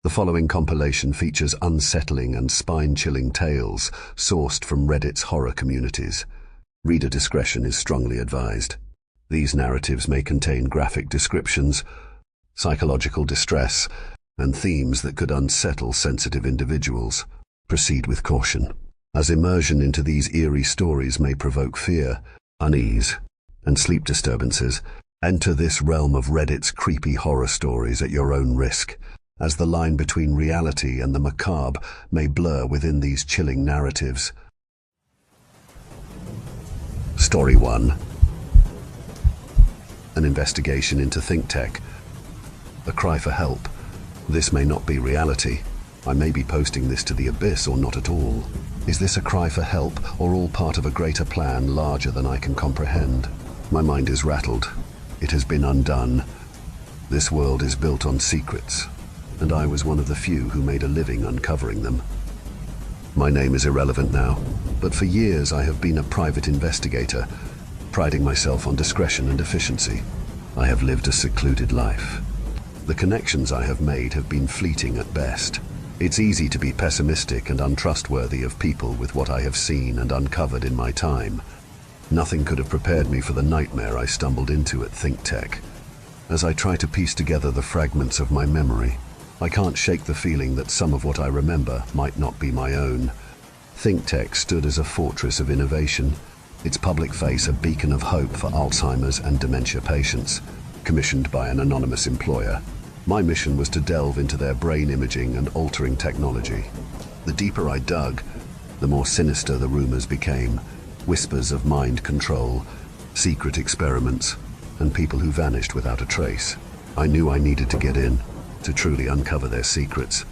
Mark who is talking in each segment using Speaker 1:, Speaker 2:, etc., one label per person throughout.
Speaker 1: The following compilation features unsettling and spine-chilling tales sourced from Reddit's horror communities. Reader discretion is strongly advised. These narratives may contain graphic descriptions, psychological distress, and themes that could unsettle sensitive individuals. Proceed with caution, as immersion into these eerie stories may provoke fear, unease, and sleep disturbances. Enter this realm of Reddit's creepy horror stories at your own risk, as the line between reality and the macabre may blur within these chilling narratives. Story 1. An investigation into think tech. A cry for help. This may not be reality. I may be posting this to the abyss or not at all. Is this a cry for help or all part of a greater plan larger than I can comprehend? My mind is rattled. It has been undone. This world is built on secrets, and I was one of the few who made a living uncovering them. My name is irrelevant now, but for years I have been a private investigator, priding myself on discretion and efficiency. I have lived a secluded life. The connections I have made have been fleeting at best. It's easy to be pessimistic and untrustworthy of people with what I have seen and uncovered in my time. Nothing could have prepared me for the nightmare I stumbled into at ThinkTech. As I try to piece together the fragments of my memory, I can't shake the feeling that some of what I remember might not be my own. ThinkTech stood as a fortress of innovation, its public face a beacon of hope for Alzheimer's and dementia patients, commissioned by an anonymous employer. My mission was to delve into their brain imaging and altering technology. The deeper I dug, the more sinister the rumors became. Whispers of mind control, secret experiments, and people who vanished without a trace. I knew I needed to get in, to truly uncover their secrets.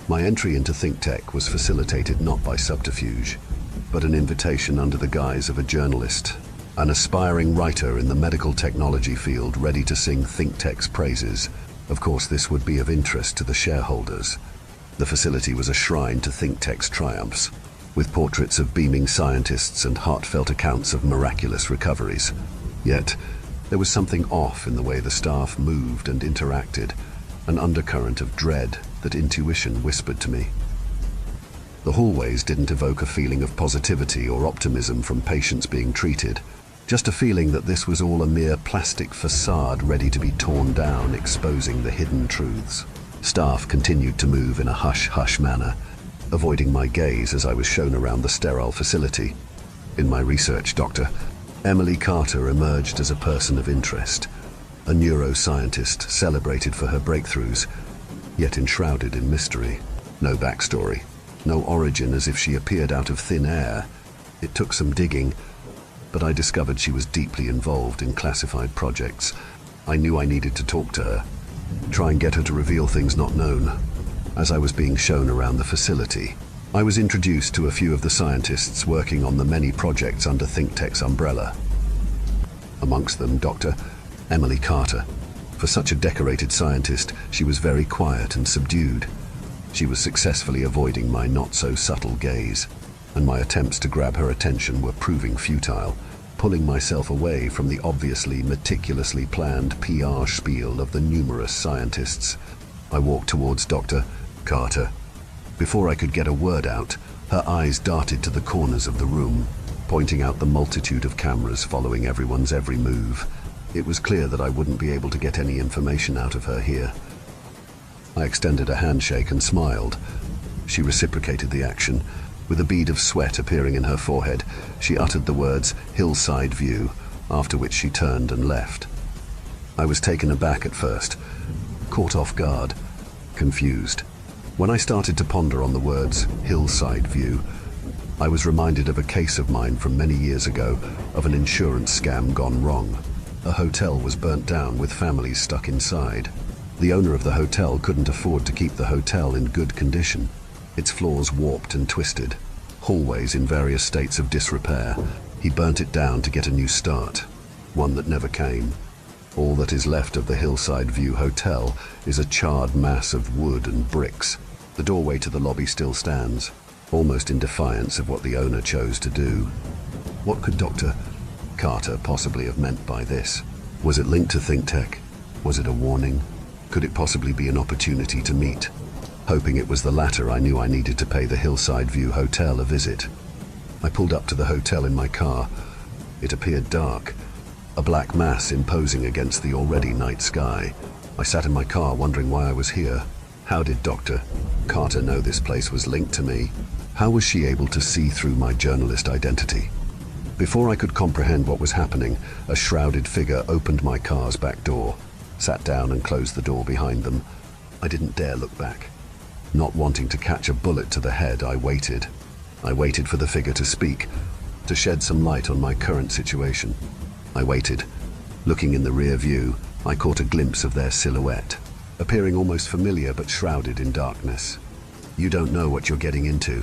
Speaker 1: My entry into ThinkTech was facilitated not by subterfuge, but an invitation under the guise of a journalist, an aspiring writer in the medical technology field ready to sing ThinkTech's praises. Of course, this would be of interest to the shareholders. The facility was a shrine to ThinkTech's triumphs, with portraits of beaming scientists and heartfelt accounts of miraculous recoveries. Yet, there was something off in the way the staff moved and interacted, an undercurrent of dread that intuition whispered to me. The hallways didn't evoke a feeling of positivity or optimism from patients being treated, just a feeling that this was all a mere plastic facade ready to be torn down, exposing the hidden truths. Staff continued to move in a hush-hush manner, avoiding my gaze as I was shown around the sterile facility. In my research, Dr. Emily Carter emerged as a person of interest, a neuroscientist celebrated for her breakthroughs, yet enshrouded in mystery. No backstory, no origin, as if she appeared out of thin air. It took some digging, but I discovered she was deeply involved in classified projects. I knew I needed to talk to her, try and get her to reveal things not known. As I was being shown around the facility, I was introduced to a few of the scientists working on the many projects under ThinkTech's umbrella. Amongst them, Dr. Emily Carter. For such a decorated scientist, she was very quiet and subdued. She was successfully avoiding my not-so-subtle gaze, and my attempts to grab her attention were proving futile, pulling myself away from the obviously meticulously planned PR spiel of the numerous scientists. I walked towards Dr. Carter. Before I could get a word out, her eyes darted to the corners of the room, pointing out the multitude of cameras following everyone's every move. It was clear that I wouldn't be able to get any information out of her here. I extended a handshake and smiled. She reciprocated the action. With a bead of sweat appearing in her forehead, she uttered the words, "Hillside View," after which she turned and left. I was taken aback at first, caught off guard, confused. When I started to ponder on the words "hillside view," I was reminded of a case of mine from many years ago, of an insurance scam gone wrong. A hotel was burnt down with families stuck inside. The owner of the hotel couldn't afford to keep the hotel in good condition. Its floors warped and twisted, hallways in various states of disrepair. He burnt it down to get a new start, one that never came. All that is left of the Hillside View Hotel is a charred mass of wood and bricks. The doorway to the lobby still stands, almost in defiance of what the owner chose to do. What could Dr. Carter possibly have meant by this? Was it linked to ThinkTech? Was it a warning? Could it possibly be an opportunity to meet? Hoping it was the latter, I knew I needed to pay the Hillside View Hotel a visit. I pulled up to the hotel in my car. It appeared dark, a black mass imposing against the already night sky. I sat in my car wondering why I was here. How did Dr. Carter know this place was linked to me? How was she able to see through my journalist identity? Before I could comprehend what was happening, a shrouded figure opened my car's back door, sat down and closed the door behind them. I didn't dare look back. Not wanting to catch a bullet to the head, I waited. I waited for the figure to speak, to shed some light on my current situation. I waited. Looking in the rear view, I caught a glimpse of their silhouette, appearing almost familiar but shrouded in darkness. "You don't know what you're getting into,"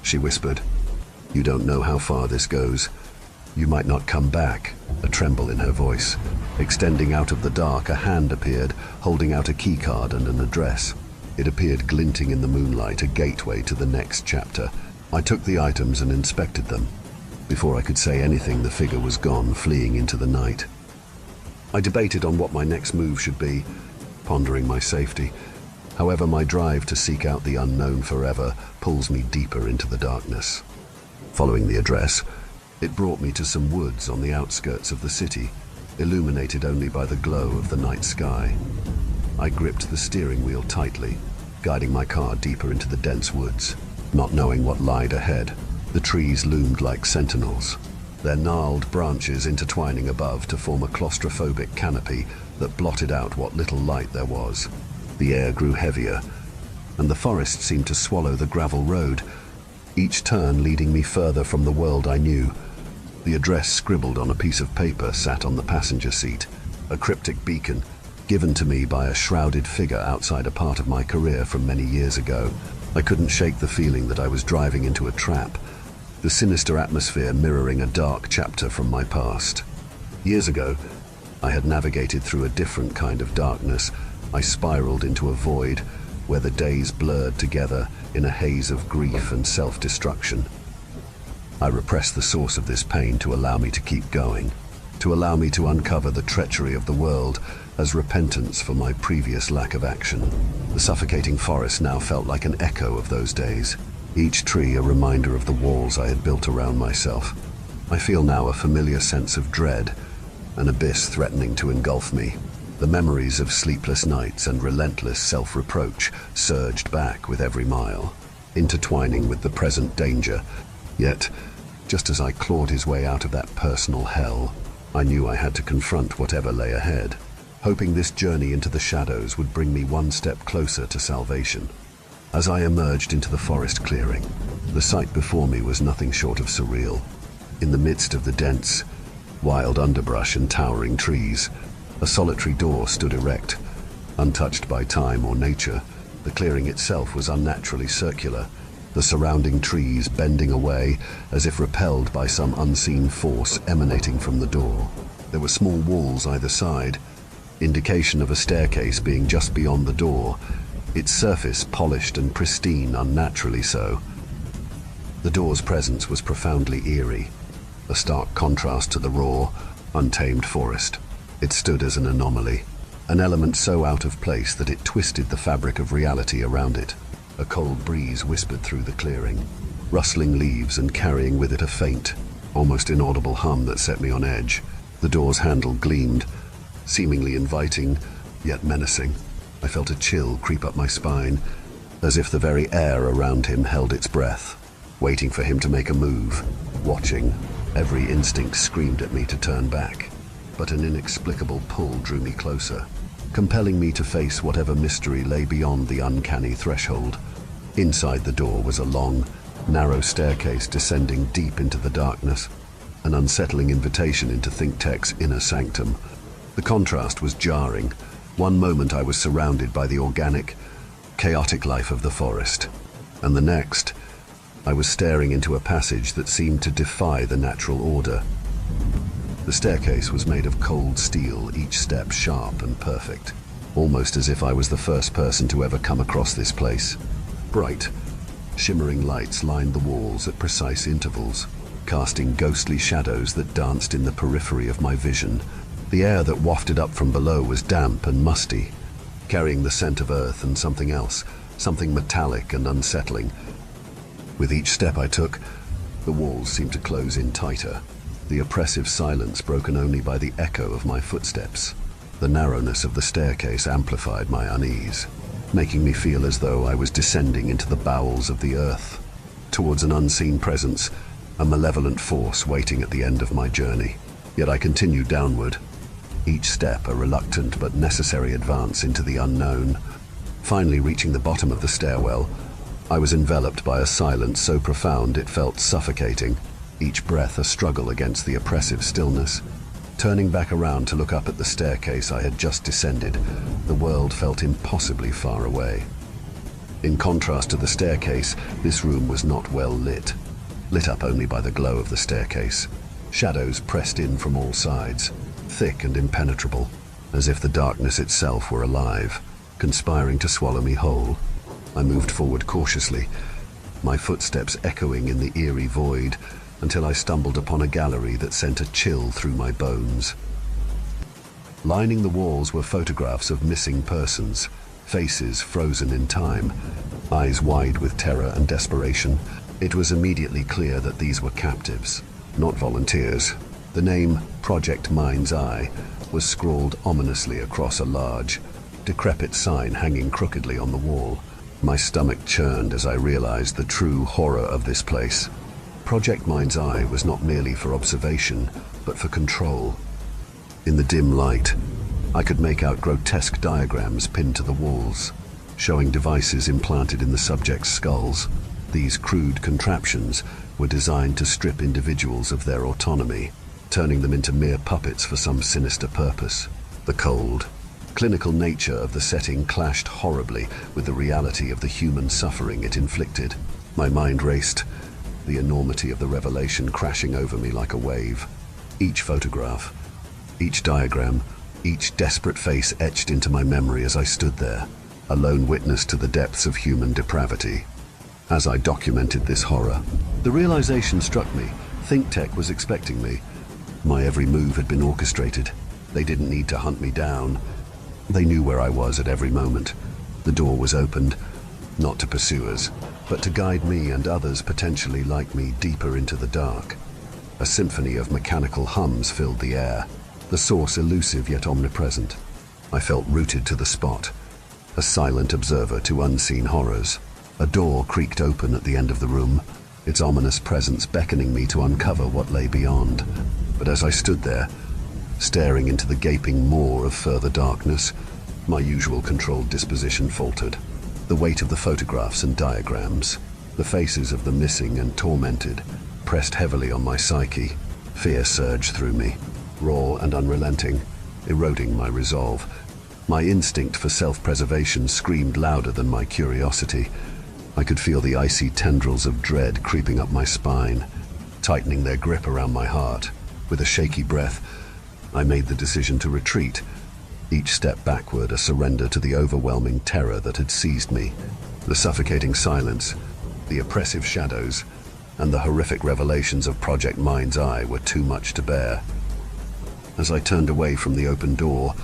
Speaker 1: she whispered. "You don't know how far this goes. You might not come back," a tremble in her voice. Extending out of the dark, a hand appeared, holding out a keycard and an address. It appeared glinting in the moonlight, a gateway to the next chapter. I took the items and inspected them. Before I could say anything, the figure was gone, fleeing into the night. I debated on what my next move should be, pondering my safety. However, my drive to seek out the unknown forever pulls me deeper into the darkness. Following the address, it brought me to some woods on the outskirts of the city, illuminated only by the glow of the night sky. I gripped the steering wheel tightly, guiding my car deeper into the dense woods. Not knowing what lied ahead, the trees loomed like sentinels, their gnarled branches intertwining above to form a claustrophobic canopy that blotted out what little light there was. The air grew heavier, and the forest seemed to swallow the gravel road, each turn leading me further from the world I knew. The address scribbled on a piece of paper sat on the passenger seat, a cryptic beacon given to me by a shrouded figure outside a part of my career from many years ago. I couldn't shake the feeling that I was driving into a trap, the sinister atmosphere mirroring a dark chapter from my past. Years ago, I had navigated through a different kind of darkness. I spiraled into a void where the days blurred together in a haze of grief and self-destruction. I repressed the source of this pain to allow me to keep going, to allow me to uncover the treachery of the world as repentance for my previous lack of action. The suffocating forest now felt like an echo of those days, each tree a reminder of the walls I had built around myself. I feel now a familiar sense of dread, an abyss threatening to engulf me. The memories of sleepless nights and relentless self-reproach surged back with every mile, intertwining with the present danger. Yet, just as I clawed his way out of that personal hell, I knew I had to confront whatever lay ahead, hoping this journey into the shadows would bring me one step closer to salvation. As I emerged into the forest clearing, the sight before me was nothing short of surreal. In the midst of the dense, wild underbrush and towering trees, a solitary door stood erect, untouched by time or nature. The clearing itself was unnaturally circular, the surrounding trees bending away as if repelled by some unseen force emanating from the door. There were small walls either side, indication of a staircase being just beyond the door, its surface polished and pristine, unnaturally so. The door's presence was profoundly eerie, a stark contrast to the raw, untamed forest. It stood as an anomaly, an element so out of place that it twisted the fabric of reality around it. A cold breeze whispered through the clearing, rustling leaves and carrying with it a faint, almost inaudible hum that set me on edge. The door's handle gleamed, seemingly inviting, yet menacing. I felt a chill creep up my spine, as if the very air around him held its breath, waiting for him to make a move. Watching, every instinct screamed at me to turn back, but an inexplicable pull drew me closer, compelling me to face whatever mystery lay beyond the uncanny threshold. Inside the door was a long, narrow staircase descending deep into the darkness, an unsettling invitation into ThinkTech's inner sanctum. The contrast was jarring. One moment I was surrounded by the organic, chaotic life of the forest, and the next, I was staring into a passage that seemed to defy the natural order. The staircase was made of cold steel, each step sharp and perfect, almost as if I was the first person to ever come across this place. Bright, shimmering lights lined the walls at precise intervals, casting ghostly shadows that danced in the periphery of my vision. The air that wafted up from below was damp and musty, carrying the scent of earth and something else, something metallic and unsettling. With each step I took, the walls seemed to close in tighter, the oppressive silence broken only by the echo of my footsteps. The narrowness of the staircase amplified my unease, making me feel as though I was descending into the bowels of the earth, towards an unseen presence, a malevolent force waiting at the end of my journey. Yet I continued downward, each step a reluctant but necessary advance into the unknown. Finally reaching the bottom of the stairwell, I was enveloped by a silence so profound it felt suffocating, each breath a struggle against the oppressive stillness. Turning back around to look up at the staircase I had just descended, the world felt impossibly far away. In contrast to the staircase, this room was not well lit up only by the glow of the staircase. Shadows pressed in from all sides, thick and impenetrable, as if the darkness itself were alive, conspiring to swallow me whole. I moved forward cautiously, my footsteps echoing in the eerie void, until I stumbled upon a gallery that sent a chill through my bones. Lining the walls were photographs of missing persons, faces frozen in time, eyes wide with terror and desperation. It was immediately clear that these were captives, not volunteers. The name Project Mind's Eye was scrawled ominously across a large, decrepit sign hanging crookedly on the wall. My stomach churned as I realized the true horror of this place. Project Mind's Eye was not merely for observation, but for control. In the dim light, I could make out grotesque diagrams pinned to the walls, showing devices implanted in the subjects' skulls. These crude contraptions were designed to strip individuals of their autonomy, turning them into mere puppets for some sinister purpose. The cold, clinical nature of the setting clashed horribly with the reality of the human suffering it inflicted. My mind raced, the enormity of the revelation crashing over me like a wave. Each photograph, each diagram, each desperate face etched into my memory as I stood there, a lone witness to the depths of human depravity. As I documented this horror, the realization struck me. ThinkTech was expecting me. My every move had been orchestrated. They didn't need to hunt me down. They knew where I was at every moment. The door was opened, not to pursuers, but to guide me and others potentially like me deeper into the dark. A symphony of mechanical hums filled the air, the source elusive yet omnipresent. I felt rooted to the spot, a silent observer to unseen horrors. A door creaked open at the end of the room, its ominous presence beckoning me to uncover what lay beyond. But as I stood there, staring into the gaping maw of further darkness, my usual controlled disposition faltered. The weight of the photographs and diagrams, the faces of the missing and tormented, pressed heavily on my psyche. Fear surged through me, raw and unrelenting, eroding my resolve. My instinct for self-preservation screamed louder than my curiosity. I could feel the icy tendrils of dread creeping up my spine, tightening their grip around my heart. With a shaky breath, I made the decision to retreat, each step backward a surrender to the overwhelming terror that had seized me. The suffocating silence, the oppressive shadows, and the horrific revelations of Project Mind's Eye were too much to bear. As I turned away from the open door,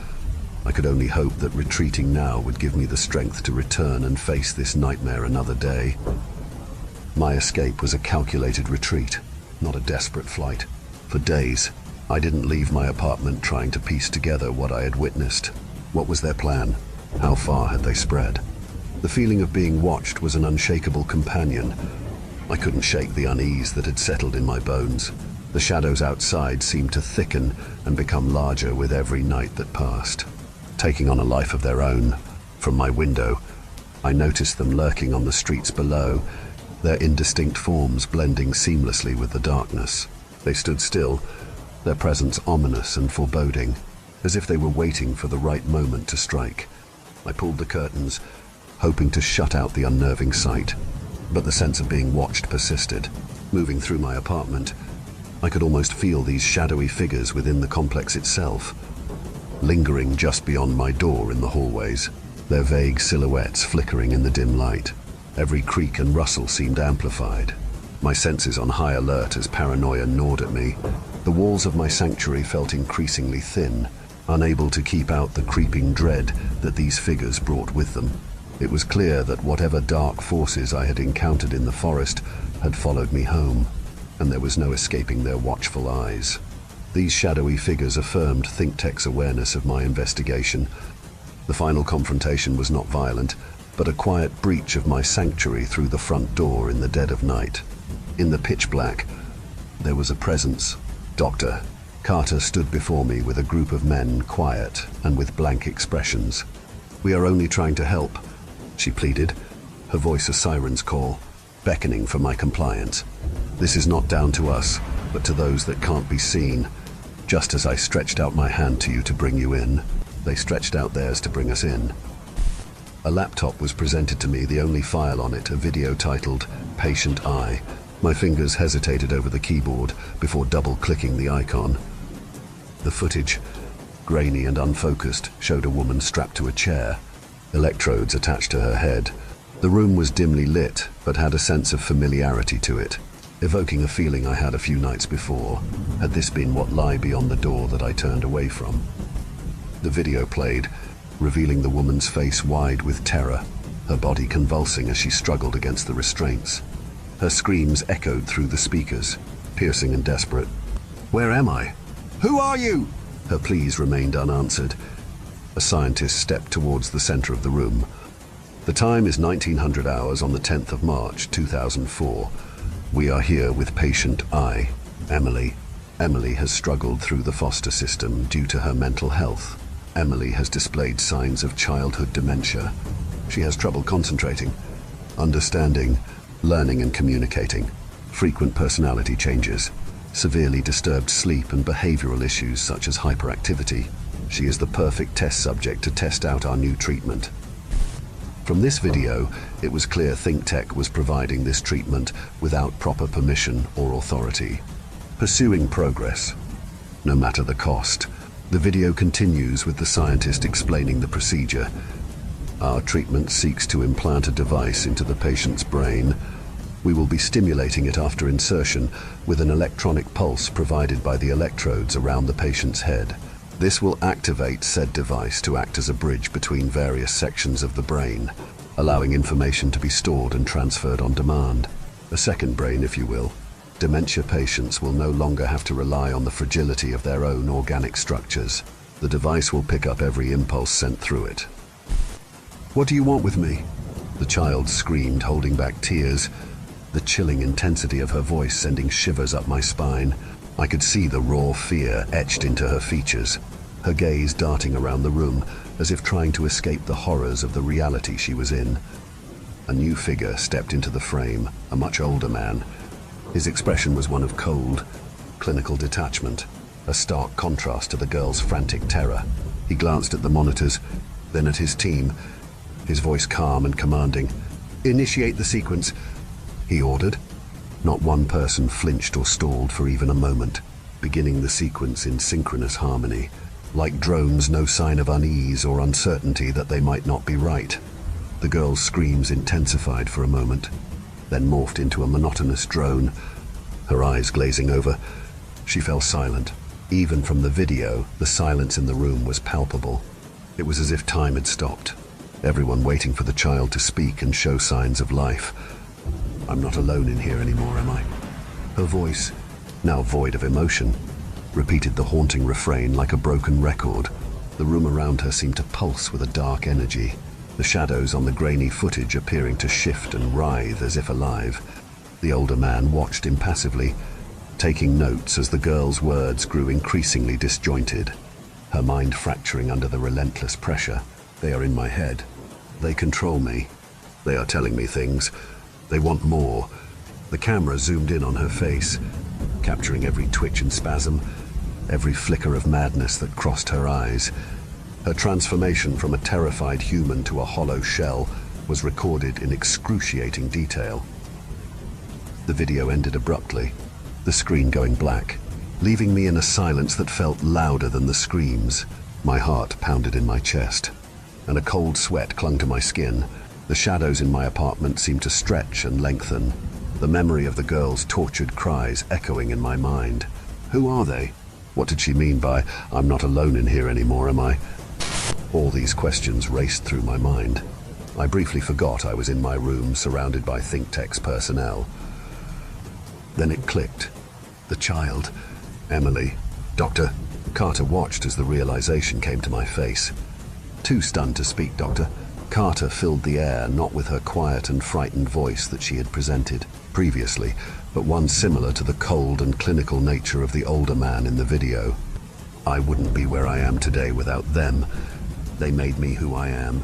Speaker 1: I could only hope that retreating now would give me the strength to return and face this nightmare another day. My escape was a calculated retreat, not a desperate flight. For days, I didn't leave my apartment trying to piece together what I had witnessed. What was their plan? How far had they spread? The feeling of being watched was an unshakable companion. I couldn't shake the unease that had settled in my bones. The shadows outside seemed to thicken and become larger with every night that passed, taking on a life of their own. From my window, I noticed them lurking on the streets below, their indistinct forms blending seamlessly with the darkness. They stood still, their presence ominous and foreboding, as if they were waiting for the right moment to strike. I pulled the curtains, hoping to shut out the unnerving sight, but the sense of being watched persisted. Moving through my apartment, I could almost feel these shadowy figures within the complex itself, lingering just beyond my door in the hallways, their vague silhouettes flickering in the dim light. Every creak and rustle seemed amplified, my senses on high alert as paranoia gnawed at me. The walls of my sanctuary felt increasingly thin, unable to keep out the creeping dread that these figures brought with them. It was clear that whatever dark forces I had encountered in the forest had followed me home, and there was no escaping their watchful eyes. These shadowy figures affirmed ThinkTech's awareness of my investigation. The final confrontation was not violent, but a quiet breach of my sanctuary through the front door in the dead of night. In the pitch black, there was a presence. Dr. Carter stood before me with a group of men, quiet and with blank expressions. "We are only trying to help," she pleaded, her voice a siren's call, beckoning for my compliance. "This is not down to us, but to those that can't be seen. Just as I stretched out my hand to you to bring you in, they stretched out theirs to bring us in." A laptop was presented to me, the only file on it a video titled Patient Eye. My fingers hesitated over the keyboard before double-clicking the icon. The footage, grainy and unfocused, showed a woman strapped to a chair, electrodes attached to her head. The room was dimly lit, but had a sense of familiarity to it, evoking a feeling I had a few nights before. Had this been what lay beyond the door that I turned away from? The video played, revealing the woman's face wide with terror, her body convulsing as she struggled against the restraints. Her screams echoed through the speakers, piercing and desperate. "Where am I? Who are you?" Her pleas remained unanswered. A scientist stepped towards the center of the room. "The time is 1900 hours on the 10th of March, 2004. We are here with patient I, Emily. Emily has struggled through the foster system due to her mental health. Emily has displayed signs of childhood dementia. She has trouble concentrating, understanding, learning and communicating, frequent personality changes, severely disturbed sleep and behavioral issues such as hyperactivity. She is the perfect test subject to test out our new treatment." From this video, it was clear ThinkTech was providing this treatment without proper permission or authority. Pursuing progress, no matter the cost. The video continues with the scientist explaining the procedure. "Our treatment seeks to implant a device into the patient's brain. We will be stimulating it after insertion with an electronic pulse provided by the electrodes around the patient's head. This will activate said device to act as a bridge between various sections of the brain, allowing information to be stored and transferred on demand. A second brain, if you will. Dementia patients will no longer have to rely on the fragility of their own organic structures. The device will pick up every impulse sent through it." "What do you want with me?" The child screamed, holding back tears, the chilling intensity of her voice sending shivers up my spine. I could see the raw fear etched into her features, her gaze darting around the room as if trying to escape the horrors of the reality she was in. A new figure stepped into the frame, a much older man. His expression was one of cold, clinical detachment, a stark contrast to the girl's frantic terror. He glanced at the monitors, then at his team, his voice calm and commanding. "Initiate the sequence," he ordered. Not one person flinched or stalled for even a moment, beginning the sequence in synchronous harmony. Like drones, no sign of unease or uncertainty that they might not be right. The girl's screams intensified for a moment, then morphed into a monotonous drone. Her eyes glazing over, she fell silent. Even from the video, the silence in the room was palpable. It was as if time had stopped, everyone waiting for the child to speak and show signs of life. "I'm not alone in here anymore, am I?" Her voice, now void of emotion, repeated the haunting refrain like a broken record. The room around her seemed to pulse with a dark energy, the shadows on the grainy footage appearing to shift and writhe as if alive. The older man watched impassively, taking notes as the girl's words grew increasingly disjointed, her mind fracturing under the relentless pressure. "They are in my head. They control me. They are telling me things. They want more." The camera zoomed in on her face, capturing every twitch and spasm, every flicker of madness that crossed her eyes. Her transformation from a terrified human to a hollow shell was recorded in excruciating detail. The video ended abruptly, the screen going black, leaving me in a silence that felt louder than the screams. My heart pounded in my chest, and a cold sweat clung to my skin. The shadows in my apartment seemed to stretch and lengthen, the memory of the girl's tortured cries echoing in my mind. Who are they? What did she mean by, "I'm not alone in here anymore, am I?" All these questions raced through my mind. I briefly forgot I was in my room surrounded by ThinkTech's personnel. Then it clicked. The child, Emily. Doctor. Carter watched as the realization came to my face. Too stunned to speak, Doctor. Carter filled the air, not with her quiet and frightened voice that she had presented previously, but one similar to the cold and clinical nature of the older man in the video. I wouldn't be where I am today without them. They made me who I am.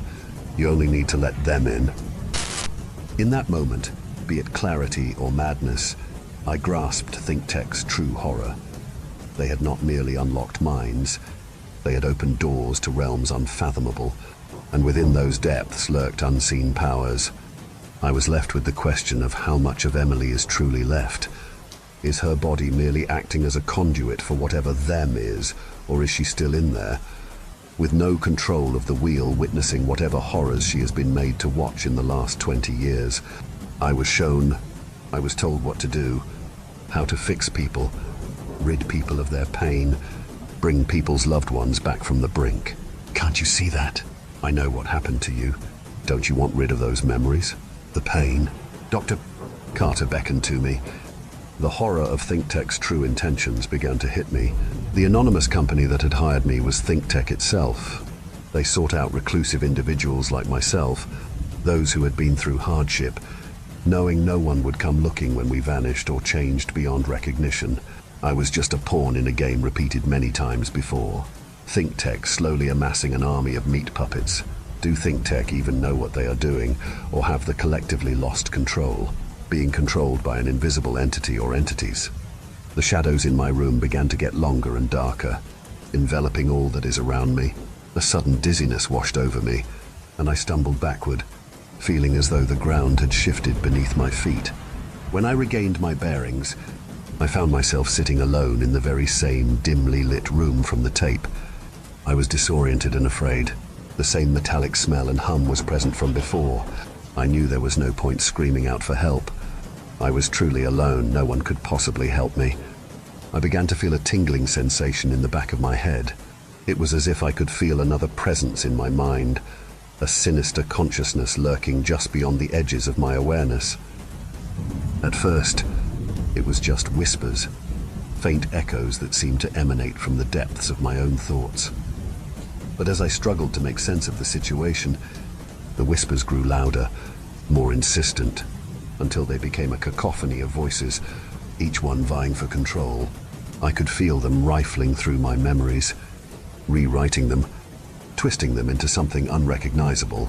Speaker 1: You only need to let them in. In that moment, be it clarity or madness, I grasped ThinkTech's true horror. They had not merely unlocked minds, they had opened doors to realms unfathomable, and within those depths lurked unseen powers. I was left with the question of how much of Emily is truly left. Is her body merely acting as a conduit for whatever them is, or is she still in there? With no control of the wheel, witnessing whatever horrors she has been made to watch in the last 20 years. I was told what to do, how to fix people, rid people of their pain, bring people's loved ones back from the brink. Can't you see that? I know what happened to you. Don't you want rid of those memories? The pain? Dr. Carter beckoned to me. The horror of ThinkTech's true intentions began to hit me. The anonymous company that had hired me was ThinkTech itself. They sought out reclusive individuals like myself, those who had been through hardship, knowing no one would come looking when we vanished or changed beyond recognition. I was just a pawn in a game repeated many times before. ThinkTech slowly amassing an army of meat puppets. Do ThinkTech even know what they are doing, or have they collectively lost control, being controlled by an invisible entity or entities? The shadows in my room began to get longer and darker, enveloping all that is around me. A sudden dizziness washed over me, and I stumbled backward, feeling as though the ground had shifted beneath my feet. When I regained my bearings, I found myself sitting alone in the very same dimly lit room from the tape. I was disoriented and afraid. The same metallic smell and hum was present from before. I knew there was no point screaming out for help. I was truly alone, no one could possibly help me. I began to feel a tingling sensation in the back of my head. It was as if I could feel another presence in my mind, a sinister consciousness lurking just beyond the edges of my awareness. At first, it was just whispers, faint echoes that seemed to emanate from the depths of my own thoughts. But as I struggled to make sense of the situation, the whispers grew louder, more insistent, until they became a cacophony of voices, each one vying for control. I could feel them rifling through my memories, rewriting them, twisting them into something unrecognizable.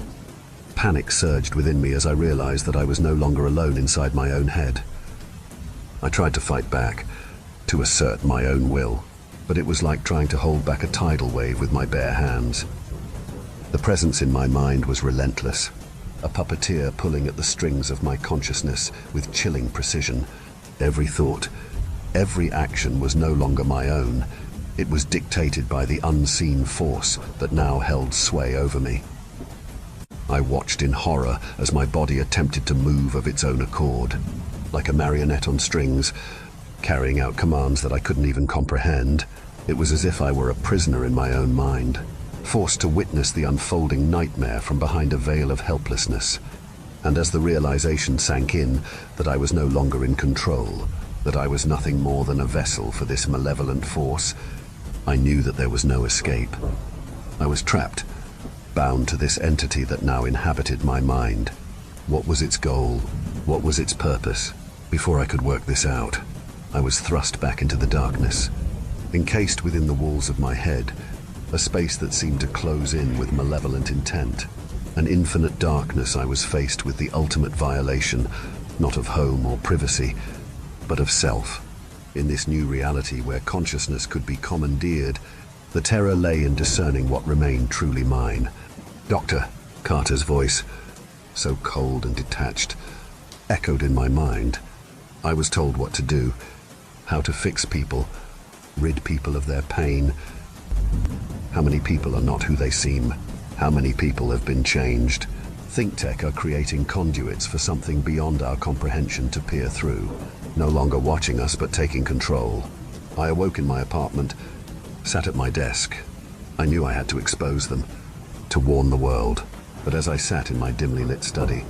Speaker 1: Panic surged within me as I realized that I was no longer alone inside my own head. I tried to fight back, to assert my own will, but it was like trying to hold back a tidal wave with my bare hands. The presence in my mind was relentless, a puppeteer pulling at the strings of my consciousness with chilling precision. Every thought, every action was no longer my own. It was dictated by the unseen force that now held sway over me. I watched in horror as my body attempted to move of its own accord, like a marionette on strings, carrying out commands that I couldn't even comprehend. It was as if I were a prisoner in my own mind, forced to witness the unfolding nightmare from behind a veil of helplessness. And as the realization sank in that I was no longer in control, that I was nothing more than a vessel for this malevolent force, I knew that there was no escape. I was trapped, bound to this entity that now inhabited my mind. What was its goal? What was its purpose? Before I could work this out, I was thrust back into the darkness, encased within the walls of my head, a space that seemed to close in with malevolent intent. An infinite darkness. I was faced with the ultimate violation, not of home or privacy, but of self. In this new reality where consciousness could be commandeered, the terror lay in discerning what remained truly mine. Doctor, Carter's voice, so cold and detached, echoed in my mind. I was told what to do, how to fix people, rid people of their pain. How many people are not who they seem? How many people have been changed? ThinkTech are creating conduits for something beyond our comprehension to peer through, no longer watching us but taking control. I awoke in my apartment, sat at my desk. I knew I had to expose them, to warn the world. But as I sat in my dimly lit study,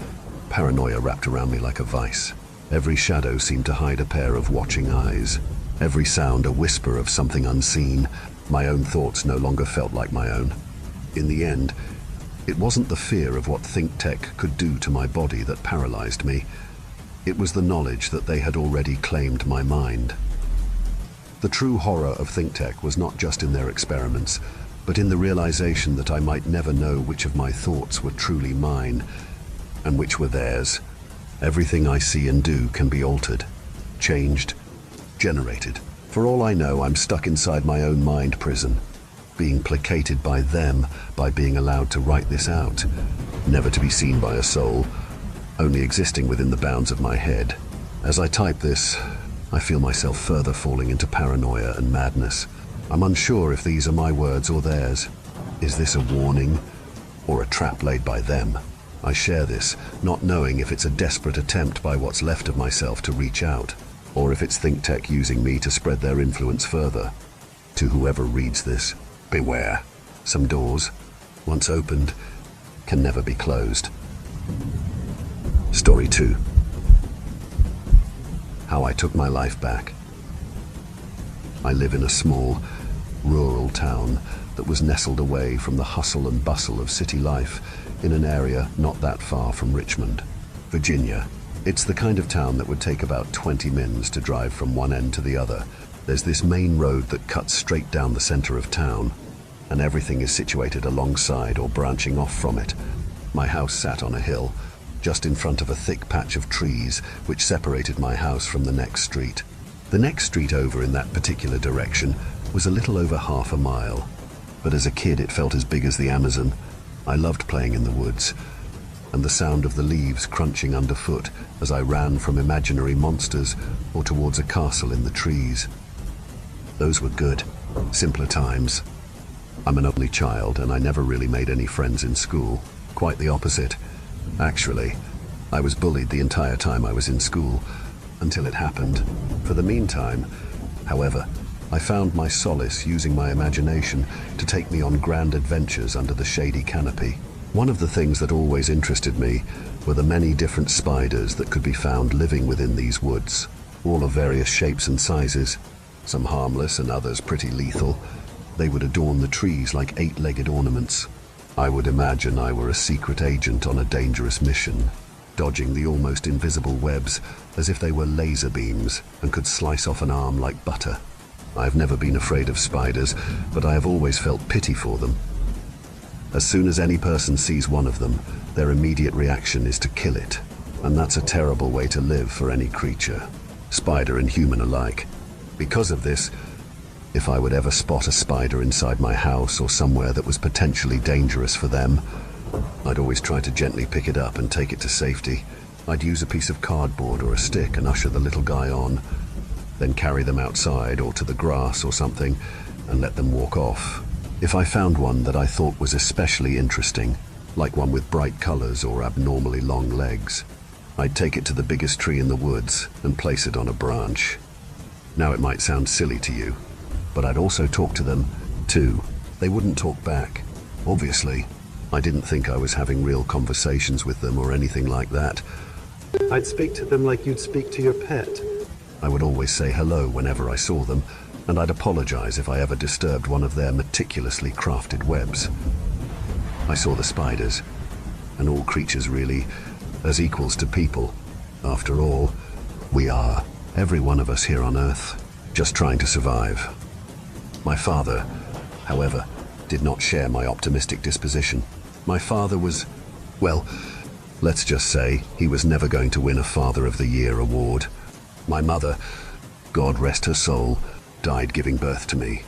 Speaker 1: paranoia wrapped around me like a vice. Every shadow seemed to hide a pair of watching eyes. Every sound a whisper of something unseen. My own thoughts no longer felt like my own. In the end, it wasn't the fear of what think tech could do to my body that paralyzed me. It was the knowledge that they had already claimed my mind. The true horror of think tech was not just in their experiments, but in the realization that I might never know which of my thoughts were truly mine and which were theirs. Everything I see and do can be altered, changed, generated. For all I know, I'm stuck inside my own mind prison, being placated by them by being allowed to write this out, never to be seen by a soul, only existing within the bounds of my head. As I type this, I feel myself further falling into paranoia and madness. I'm unsure if these are my words or theirs. Is this a warning or a trap laid by them? I share this, not knowing if it's a desperate attempt by what's left of myself to reach out, or if it's think tech using me to spread their influence further. To whoever reads this, beware. Some doors, once opened, can never be closed. Story 2. How I took my life back. I live in a small, rural town that was nestled away from the hustle and bustle of city life in an area not that far from Richmond, Virginia. It's the kind of town that would take about 20 minutes to drive from one end to the other. There's this main road that cuts straight down the center of town, and everything is situated alongside or branching off from it. My house sat on a hill, just in front of a thick patch of trees which separated my house from the next street. The next street over in that particular direction was a little over half a mile, but as a kid it felt as big as the Amazon. I loved playing in the woods, and the sound of the leaves crunching underfoot as I ran from imaginary monsters or towards a castle in the trees. Those were good, simpler times. I'm an only child and I never really made any friends in school. Quite the opposite. Actually, I was bullied the entire time I was in school, until it happened. For the meantime, however, I found my solace using my imagination to take me on grand adventures under the shady canopy. One of the things that always interested me were the many different spiders that could be found living within these woods, all of various shapes and sizes, some harmless and others pretty lethal. They would adorn the trees like 8-legged ornaments. I would imagine I were a secret agent on a dangerous mission, dodging the almost invisible webs as if they were laser beams and could slice off an arm like butter. I've never been afraid of spiders, but I have always felt pity for them. As soon as any person sees one of them, their immediate reaction is to kill it, and that's a terrible way to live for any creature, spider and human alike. Because of this, if I would ever spot a spider inside my house or somewhere that was potentially dangerous for them, I'd always try to gently pick it up and take it to safety. I'd use a piece of cardboard or a stick and usher the little guy on, then carry them outside or to the grass or something and let them walk off. If I found one that I thought was especially interesting, like one with bright colors or abnormally long legs, I'd take it to the biggest tree in the woods and place it on a branch. Now it might sound silly to you, but I'd also talk to them, too. They wouldn't talk back. Obviously, I didn't think I was having real conversations with them or anything like that. I'd speak to them like you'd speak to your pet. I would always say hello whenever I saw them, and I'd apologize if I ever disturbed one of their meticulously crafted webs. I saw the spiders, and all creatures really, as equals to people. After all, we are, every one of us here on Earth, just trying to survive. My father, however, did not share my optimistic disposition. My father was, well, let's just say he was never going to win a Father of the Year award. My mother, God rest her soul, died giving birth to me,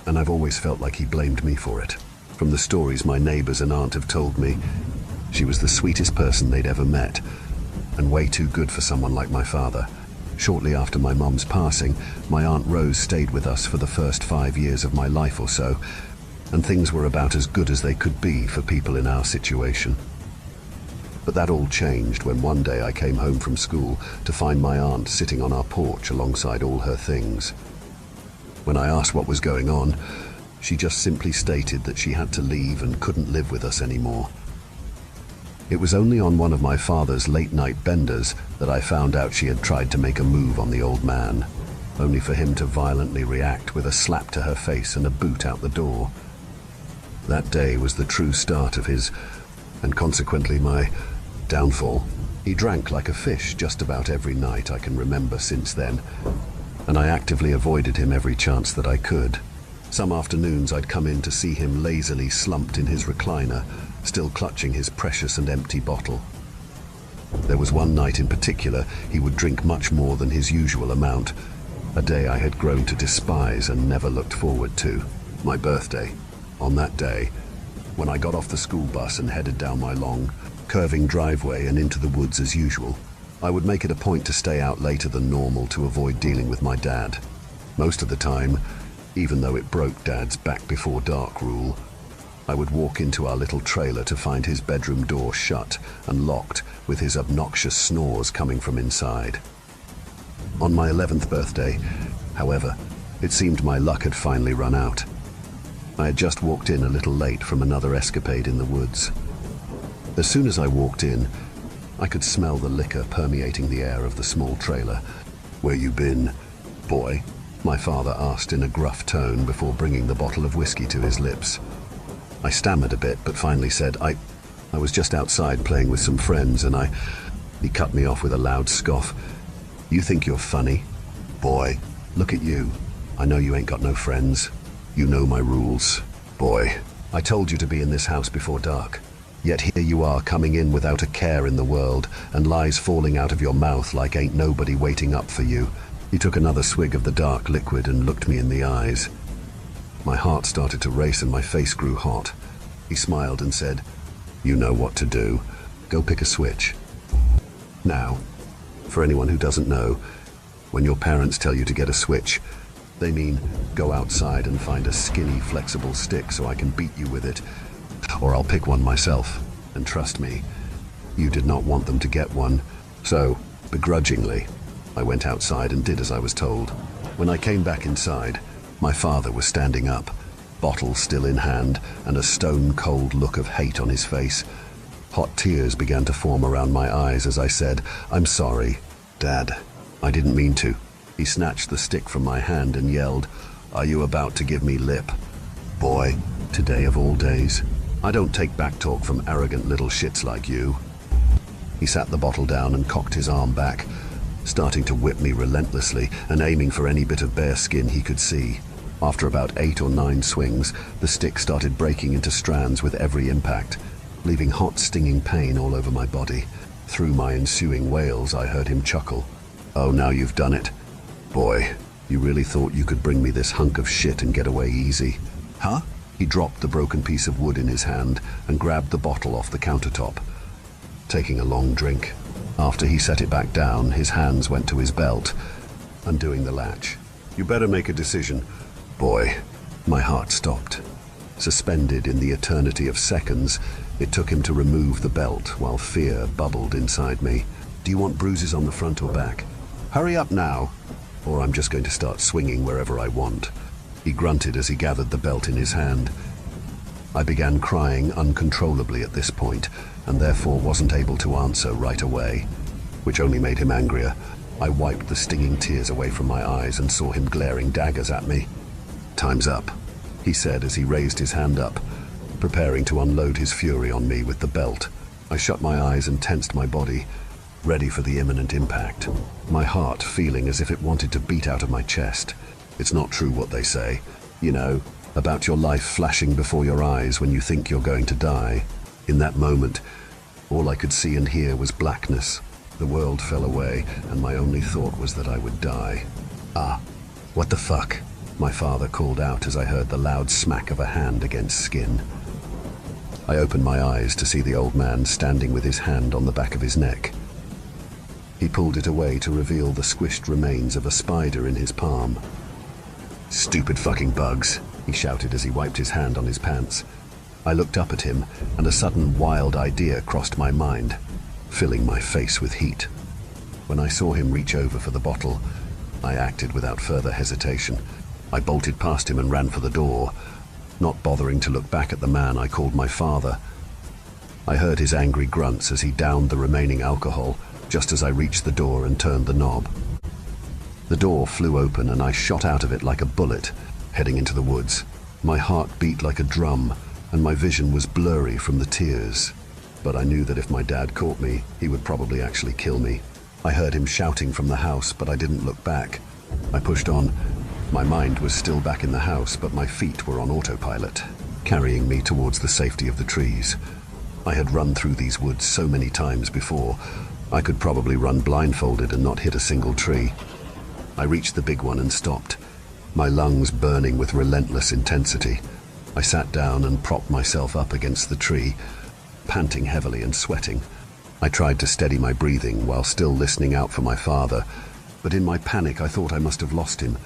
Speaker 1: and I've always felt like he blamed me for it. From the stories my neighbors and aunt have told me, she was the sweetest person they'd ever met, and way too good for someone like my father. Shortly after my mum's passing, my Aunt Rose stayed with us for the first 5 years of my life or so, and things were about as good as they could be for people in our situation. But that all changed when one day I came home from school to find my aunt sitting on our porch alongside all her things. When I asked what was going on, she just simply stated that she had to leave and couldn't live with us anymore. It was only on one of my father's late-night benders that I found out she had tried to make a move on the old man, only for him to violently react with a slap to her face and a boot out the door. That day was the true start of his, and consequently my, downfall. He drank like a fish just about every night I can remember since then, and I actively avoided him every chance that I could. Some afternoons I'd come in to see him lazily slumped in his recliner, still clutching his precious and empty bottle. There was one night in particular he would drink much more than his usual amount, a day I had grown to despise and never looked forward to, my birthday. On that day, when I got off the school bus and headed down my long, curving driveway and into the woods as usual, I would make it a point to stay out later than normal to avoid dealing with my dad. Most of the time, even though it broke Dad's back before dark rule, I would walk into our little trailer to find his bedroom door shut and locked, with his obnoxious snores coming from inside. On my 11th birthday, however, it seemed my luck had finally run out. I had just walked in a little late from another escapade in the woods. As soon as I walked in, I could smell the liquor permeating the air of the small trailer. "Where you been, boy?" my father asked in a gruff tone before bringing the bottle of whiskey to his lips. I stammered a bit, but finally said, I was just outside playing with some friends, and He cut me off with a loud scoff. "You think you're funny? Boy, look at you. I know you ain't got no friends. You know my rules. Boy, I told you to be in this house before dark. Yet here you are coming in without a care in the world, and lies falling out of your mouth like ain't nobody waiting up for you." He took another swig of the dark liquid and looked me in the eyes. My heart started to race and my face grew hot. He smiled and said, "You know what to do. Go pick a switch." Now, for anyone who doesn't know, when your parents tell you to get a switch, they mean go outside and find a skinny, flexible stick so I can beat you with it, or I'll pick one myself. And trust me, you did not want them to get one. So, begrudgingly, I went outside and did as I was told. When I came back inside, my father was standing up, bottle still in hand, and a stone-cold look of hate on his face. Hot tears began to form around my eyes as I said, "I'm sorry, Dad. I didn't mean to." He snatched the stick from my hand and yelled, "Are you about to give me lip? Boy, today of all days. I don't take back talk from arrogant little shits like you." He sat the bottle down and cocked his arm back, starting to whip me relentlessly and aiming for any bit of bare skin he could see. After about 8 or 9 swings, the stick started breaking into strands with every impact, leaving hot, stinging pain all over my body. Through my ensuing wails, I heard him chuckle. "Oh, now you've done it. Boy, you really thought you could bring me this hunk of shit and get away easy. Huh?" He dropped the broken piece of wood in his hand and grabbed the bottle off the countertop, taking a long drink. After he set it back down, his hands went to his belt, undoing the latch. "You better make a decision." Boy, my heart stopped. Suspended in the eternity of seconds, it took him to remove the belt while fear bubbled inside me. "Do you want bruises on the front or back? Hurry up now, or I'm just going to start swinging wherever I want." He grunted as he gathered the belt in his hand. I began crying uncontrollably at this point, and therefore wasn't able to answer right away, which only made him angrier. I wiped the stinging tears away from my eyes and saw him glaring daggers at me. "Time's up," he said as he raised his hand up, preparing to unload his fury on me with the belt. I shut my eyes and tensed my body, ready for the imminent impact, my heart feeling as if it wanted to beat out of my chest. It's not true what they say, you know, about your life flashing before your eyes when you think you're going to die. In that moment, all I could see and hear was blackness. The world fell away, and my only thought was that I would die. "Ah, what the fuck?" my father called out as I heard the loud smack of a hand against skin. I opened my eyes to see the old man standing with his hand on the back of his neck. He pulled it away to reveal the squished remains of a spider in his palm. "Stupid fucking bugs," he shouted as he wiped his hand on his pants. I looked up at him, and a sudden wild idea crossed my mind, filling my face with heat. When I saw him reach over for the bottle, I acted without further hesitation. I bolted past him and ran for the door, not bothering to look back at the man I called my father. I heard his angry grunts as he downed the remaining alcohol, just as I reached the door and turned the knob. The door flew open and I shot out of it like a bullet, heading into the woods. My heart beat like a drum, and my vision was blurry from the tears. But I knew that if my dad caught me, he would probably actually kill me. I heard him shouting from the house, but I didn't look back. I pushed on. My mind was still back in the house, but my feet were on autopilot, carrying me towards the safety of the trees. I had run through these woods so many times before. I could probably run blindfolded and not hit a single tree. I reached the big one and stopped, my lungs burning with relentless intensity. I sat down and propped myself up against the tree, panting heavily and sweating. I tried to steady my breathing while still listening out for my father, but in my panic I thought I must have lost him.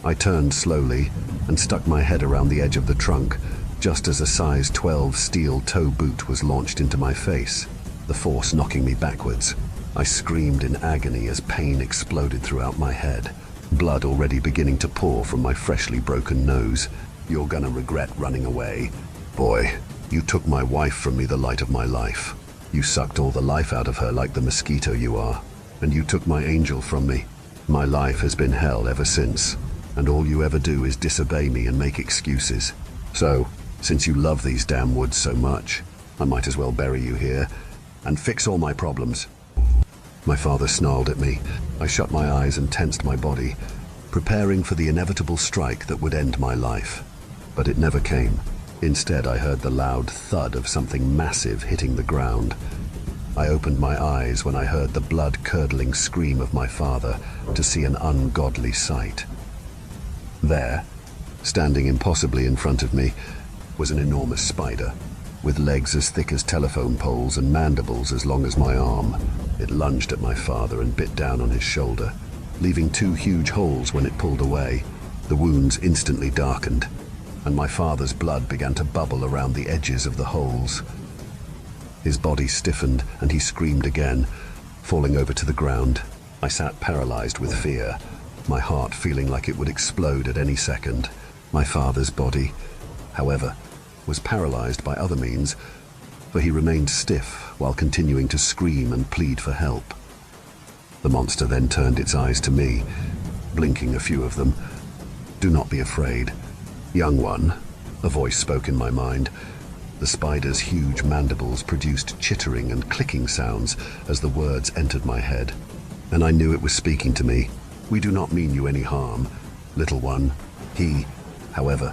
Speaker 1: I turned slowly and stuck my head around the edge of the trunk, just as a size 12 steel toe boot was launched into my face, the force knocking me backwards. I screamed in agony as pain exploded throughout my head, blood already beginning to pour from my freshly broken nose. "You're gonna regret running away. Boy, you took my wife from me, the light of my life. You sucked all the life out of her like the mosquito you are, and you took my angel from me. My life has been hell ever since, and all you ever do is disobey me and make excuses. So, since you love these damn woods so much, I might as well bury you here and fix all my problems." My father snarled at me. I shut my eyes and tensed my body, preparing for the inevitable strike that would end my life. But it never came. Instead, I heard the loud thud of something massive hitting the ground. I opened my eyes when I heard the blood-curdling scream of my father to see an ungodly sight. There, standing impossibly in front of me, was an enormous spider, with legs as thick as telephone poles and mandibles as long as my arm. It lunged at my father and bit down on his shoulder, leaving 2 huge holes when it pulled away. The wounds instantly darkened, and my father's blood began to bubble around the edges of the holes. His body stiffened and he screamed again, falling over to the ground. I sat paralyzed with fear, my heart feeling like it would explode at any second. My father's body, however, was paralyzed by other means, for he remained stiff while continuing to scream and plead for help. The monster then turned its eyes to me, blinking a few of them. "Do not be afraid, young one," a voice spoke in my mind. The spider's huge mandibles produced chittering and clicking sounds as the words entered my head, and I knew it was speaking to me. "We do not mean you any harm, little one. He, however,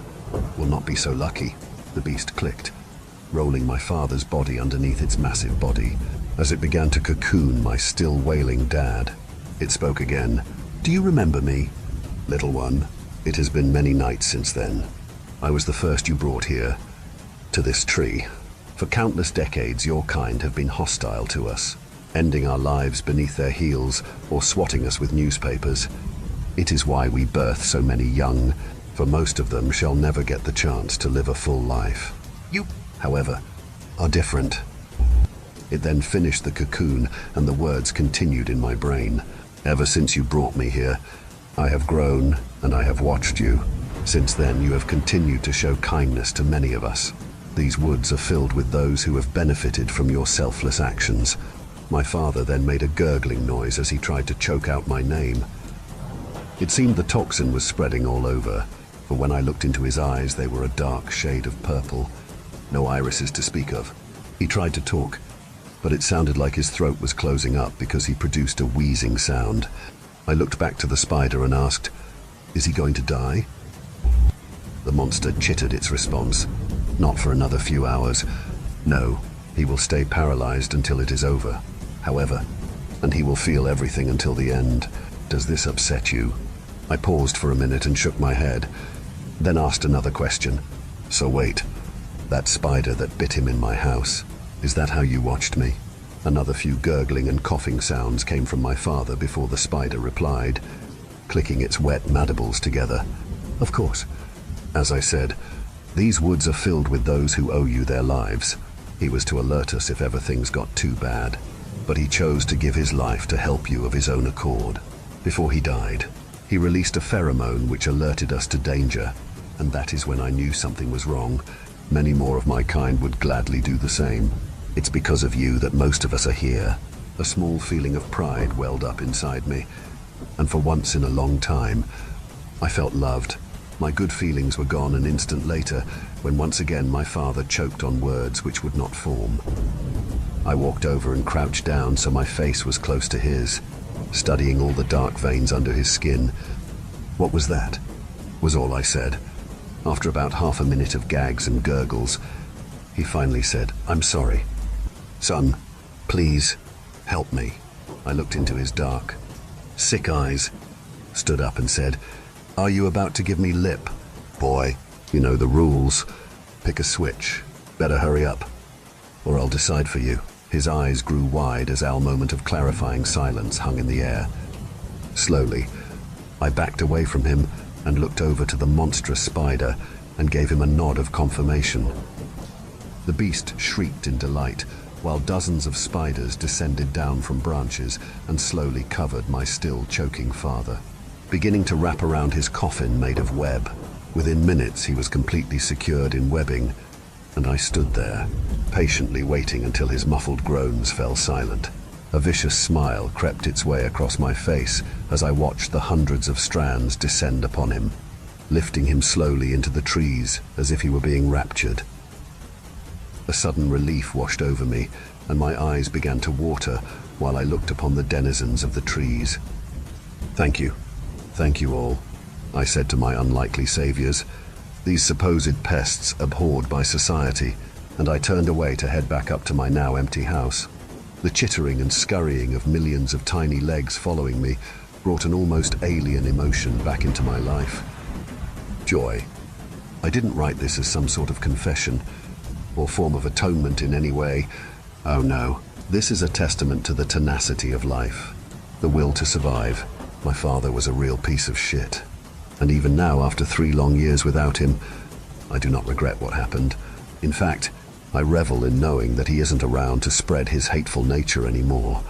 Speaker 1: will not be so lucky," the beast clicked, rolling my father's body underneath its massive body as it began to cocoon my still wailing dad. It spoke again. "Do you remember me, little one? It has been many nights since then. I was the first you brought here, to this tree. For countless decades, your kind have been hostile to us, ending our lives beneath their heels or swatting us with newspapers. It is why we birth so many young, for most of them shall never get the chance to live a full life. You, however, are different." It then finished the cocoon, and the words continued in my brain. "Ever since you brought me here, I have grown and I have watched you. Since then, you have continued to show kindness to many of us. These woods are filled with those who have benefited from your selfless actions." My father then made a gurgling noise as he tried to choke out my name. It seemed the toxin was spreading all over, for when I looked into his eyes, they were a dark shade of purple. No irises to speak of. He tried to talk, but it sounded like his throat was closing up because he produced a wheezing sound. I looked back to the spider and asked, "Is he going to die?" The monster chittered its response. "Not for another few hours. No, he will stay paralyzed until it is over. However, and he will feel everything until the end. Does this upset you?" I paused for a minute and shook my head, then asked another question. "So wait, that spider that bit him in my house, is that how you watched me?" Another few gurgling and coughing sounds came from my father before the spider replied, clicking its wet mandibles together. "Of course. As I said, these woods are filled with those who owe you their lives. He was to alert us if ever things got too bad, but he chose to give his life to help you of his own accord. Before he died, he released a pheromone which alerted us to danger, and that is when I knew something was wrong. Many more of my kind would gladly do the same. It's because of you that most of us are here. A small feeling of pride welled up inside me, and for once in a long time, I felt loved. My good feelings were gone an instant later, when once again my father choked on words which would not form. I walked over and crouched down so my face was close to his, studying all the dark veins under his skin. "What was that?" was all I said. After about half a minute of gags and gurgles, he finally said, "I'm sorry. Son, please, help me." I looked into his dark, sick eyes, stood up and said, "Are you about to give me lip? Boy, you know the rules. Pick a switch. Better hurry up, or I'll decide for you." His eyes grew wide as our moment of clarifying silence hung in the air. Slowly, I backed away from him and looked over to the monstrous spider and gave him a nod of confirmation. The beast shrieked in delight, while dozens of spiders descended down from branches and slowly covered my still choking father, beginning to wrap around his coffin made of web. Within minutes, he was completely secured in webbing, and I stood there, patiently waiting until his muffled groans fell silent. A vicious smile crept its way across my face as I watched the hundreds of strands descend upon him, lifting him slowly into the trees as if he were being raptured. A sudden relief washed over me, and my eyes began to water while I looked upon the denizens of the trees. Thank you all," I said to my unlikely saviors, these supposed pests abhorred by society, and I turned away to head back up to my now empty house. The chittering and scurrying of millions of tiny legs following me brought an almost alien emotion back into my life. Joy. I didn't write this as some sort of confession or form of atonement in any way. Oh no, this is a testament to the tenacity of life, the will to survive. My father was a real piece of shit, and even now, after 3 long years without him, I do not regret what happened. In fact, I revel in knowing that he isn't around to spread his hateful nature anymore,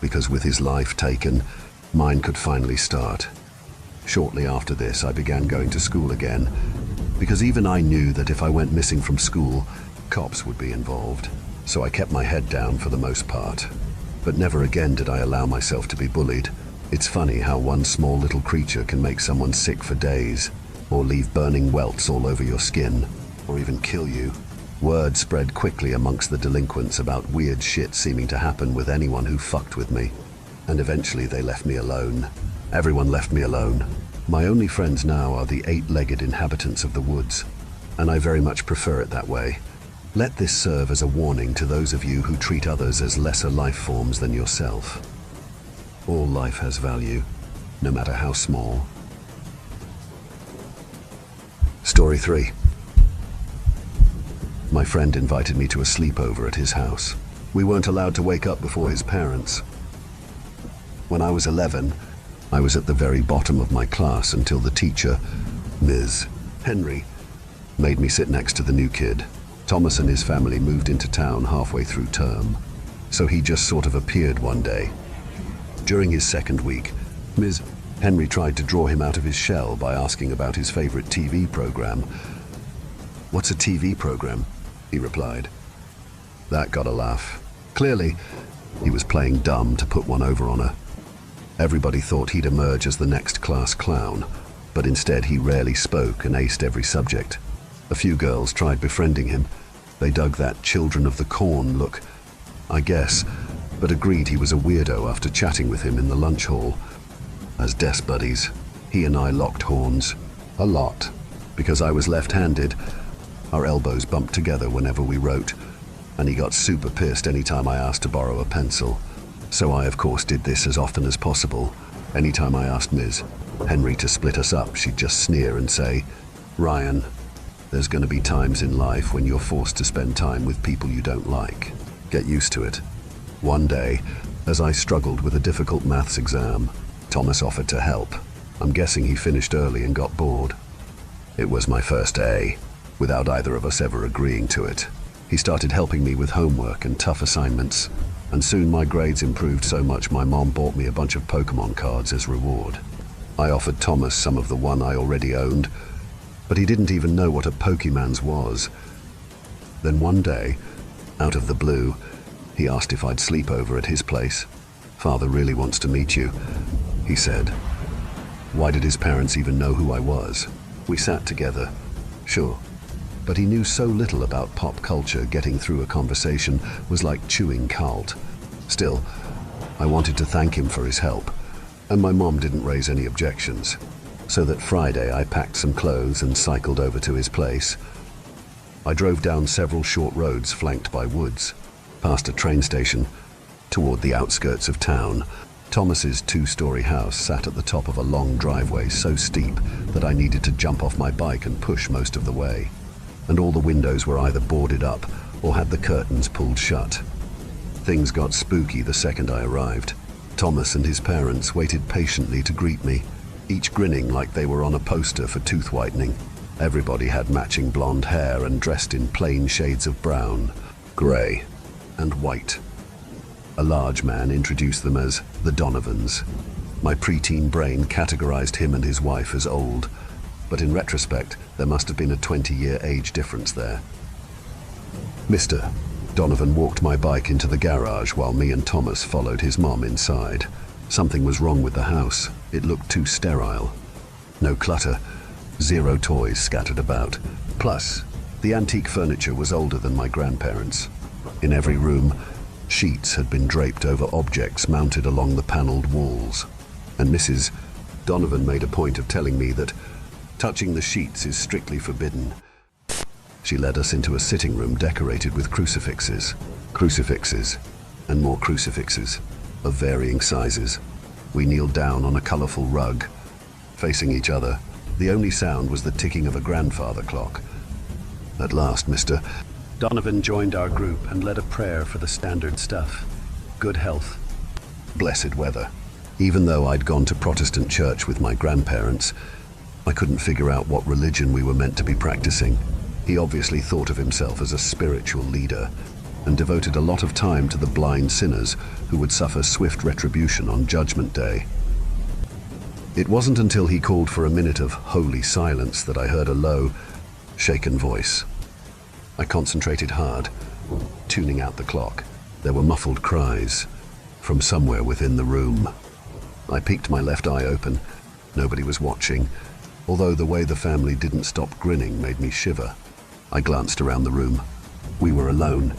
Speaker 1: because with his life taken, mine could finally start. Shortly after this, I began going to school again, because even I knew that if I went missing from school, cops would be involved. So I kept my head down for the most part. But never again did I allow myself to be bullied. It's funny how one small little creature can make someone sick for days, or leave burning welts all over your skin, or even kill you. Word spread quickly amongst the delinquents about weird shit seeming to happen with anyone who fucked with me. And eventually they left me alone. Everyone left me alone. My only friends now are the 8-legged inhabitants of the woods, and I very much prefer it that way. Let this serve as a warning to those of you who treat others as lesser life forms than yourself. All life has value, no matter how small. Story 3. My friend invited me to a sleepover at his house. We weren't allowed to wake up before his parents. When I was 11, I was at the very bottom of my class until the teacher, Ms. Henry, made me sit next to the new kid. Thomas and his family moved into town halfway through term, so he just sort of appeared one day. During his second week, Ms. Henry tried to draw him out of his shell by asking about his favorite TV program. "What's a TV program?" he replied. That got a laugh. Clearly, he was playing dumb to put one over on her. Everybody thought he'd emerge as the next class clown, but instead he rarely spoke and aced every subject. A few girls tried befriending him. They dug that Children of the Corn look, I guess, but agreed he was a weirdo after chatting with him in the lunch hall. As desk buddies, he and I locked horns. A lot. Because I was left-handed, our elbows bumped together whenever we wrote, and he got super pissed anytime I asked to borrow a pencil. So I, of course, did this as often as possible. Anytime I asked Ms. Henry to split us up, she'd just sneer and say, "Ryan, there's going to be times in life when you're forced to spend time with people you don't like. Get used to it." One day, as I struggled with a difficult maths exam, Thomas offered to help. I'm guessing he finished early and got bored. It was my first A, without either of us ever agreeing to it. He started helping me with homework and tough assignments, and soon my grades improved so much my mom bought me a bunch of Pokemon cards as reward. I offered Thomas some of the one I already owned, but he didn't even know what a Pokemans was. Then one day, Out of the blue, he asked if I'd sleep over at his place. "Father really wants to meet you," he said. Why did his parents even know who I was? We sat together, sure. But he knew so little about pop culture, getting through a conversation was like chewing cult. Still, I wanted to thank him for his help, and my mom didn't raise any objections. So that Friday I packed some clothes and cycled over to his place. I drove down several short roads flanked by woods, past a train station, toward the outskirts of town. Thomas's two-story house sat at the top of a long driveway so steep that I needed to jump off my bike and push most of the way. And all the windows were either boarded up or had the curtains pulled shut. Things got spooky the second I arrived. Thomas and his parents waited patiently to greet me, each grinning like they were on a poster for tooth whitening. Everybody had matching blonde hair and dressed in plain shades of brown, grey, and white. A large man introduced them as the Donovans. My preteen brain categorized him and his wife as old, but in retrospect, there must have been a 20-year age difference there. Mr. Donovan walked my bike into the garage while me and Thomas followed his mom inside. Something was wrong with the house. It looked too sterile. No clutter, zero toys scattered about. Plus, the antique furniture was older than my grandparents'. In every room, sheets had been draped over objects mounted along the paneled walls. And Mrs. Donovan made a point of telling me that touching the sheets is strictly forbidden. She led us into a sitting room decorated with crucifixes, and more crucifixes, of varying sizes. We kneeled down on a colorful rug, facing each other. The only sound was the ticking of a grandfather clock. At last, Mr. Donovan joined our group and led a prayer for the standard stuff. Good health, blessed weather. Even though I'd gone to Protestant church with my grandparents, I couldn't figure out what religion we were meant to be practicing. He obviously thought of himself as a spiritual leader and devoted a lot of time to the blind sinners who would suffer swift retribution on Judgment Day. It wasn't until he called for a minute of holy silence that I heard a low, shaken voice. I concentrated hard, tuning out the clock. There were muffled cries from somewhere within the room. I peeked my left eye open. Nobody was watching, although the way the family didn't stop grinning made me shiver. I glanced around the room. We were alone.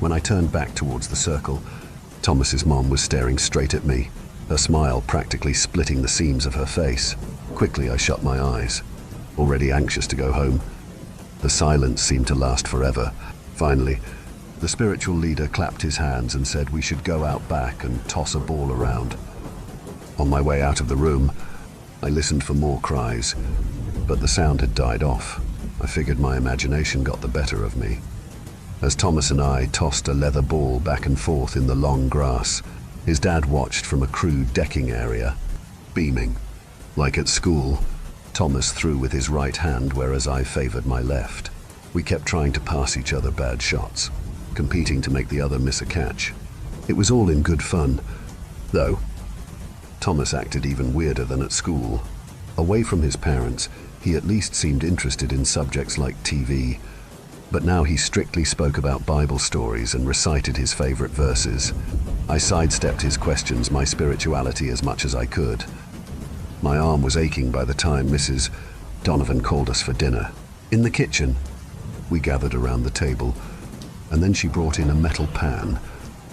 Speaker 1: When I turned back towards the circle, Thomas's mom was staring straight at me, her smile practically splitting the seams of her face. Quickly, I shut my eyes, already anxious to go home. The silence seemed to last forever. Finally, the spiritual leader clapped his hands and said we should go out back and toss a ball around. On my way out of the room, I listened for more cries, but the sound had died off. I figured my imagination got the better of me. As Thomas and I tossed a leather ball back and forth in the long grass, his dad watched from a crude decking area, beaming. Like at school, Thomas threw with his right hand, whereas I favored my left. We kept trying to pass each other bad shots, competing to make the other miss a catch. It was all in good fun, though. Thomas acted even weirder than at school. Away from his parents, he at least seemed interested in subjects like TV, but now he strictly spoke about Bible stories and recited his favorite verses. I sidestepped his questions, my spirituality, as much as I could. My arm was aching by the time Mrs. Donovan called us for dinner. In the kitchen, we gathered around the table, and then she brought in a metal pan,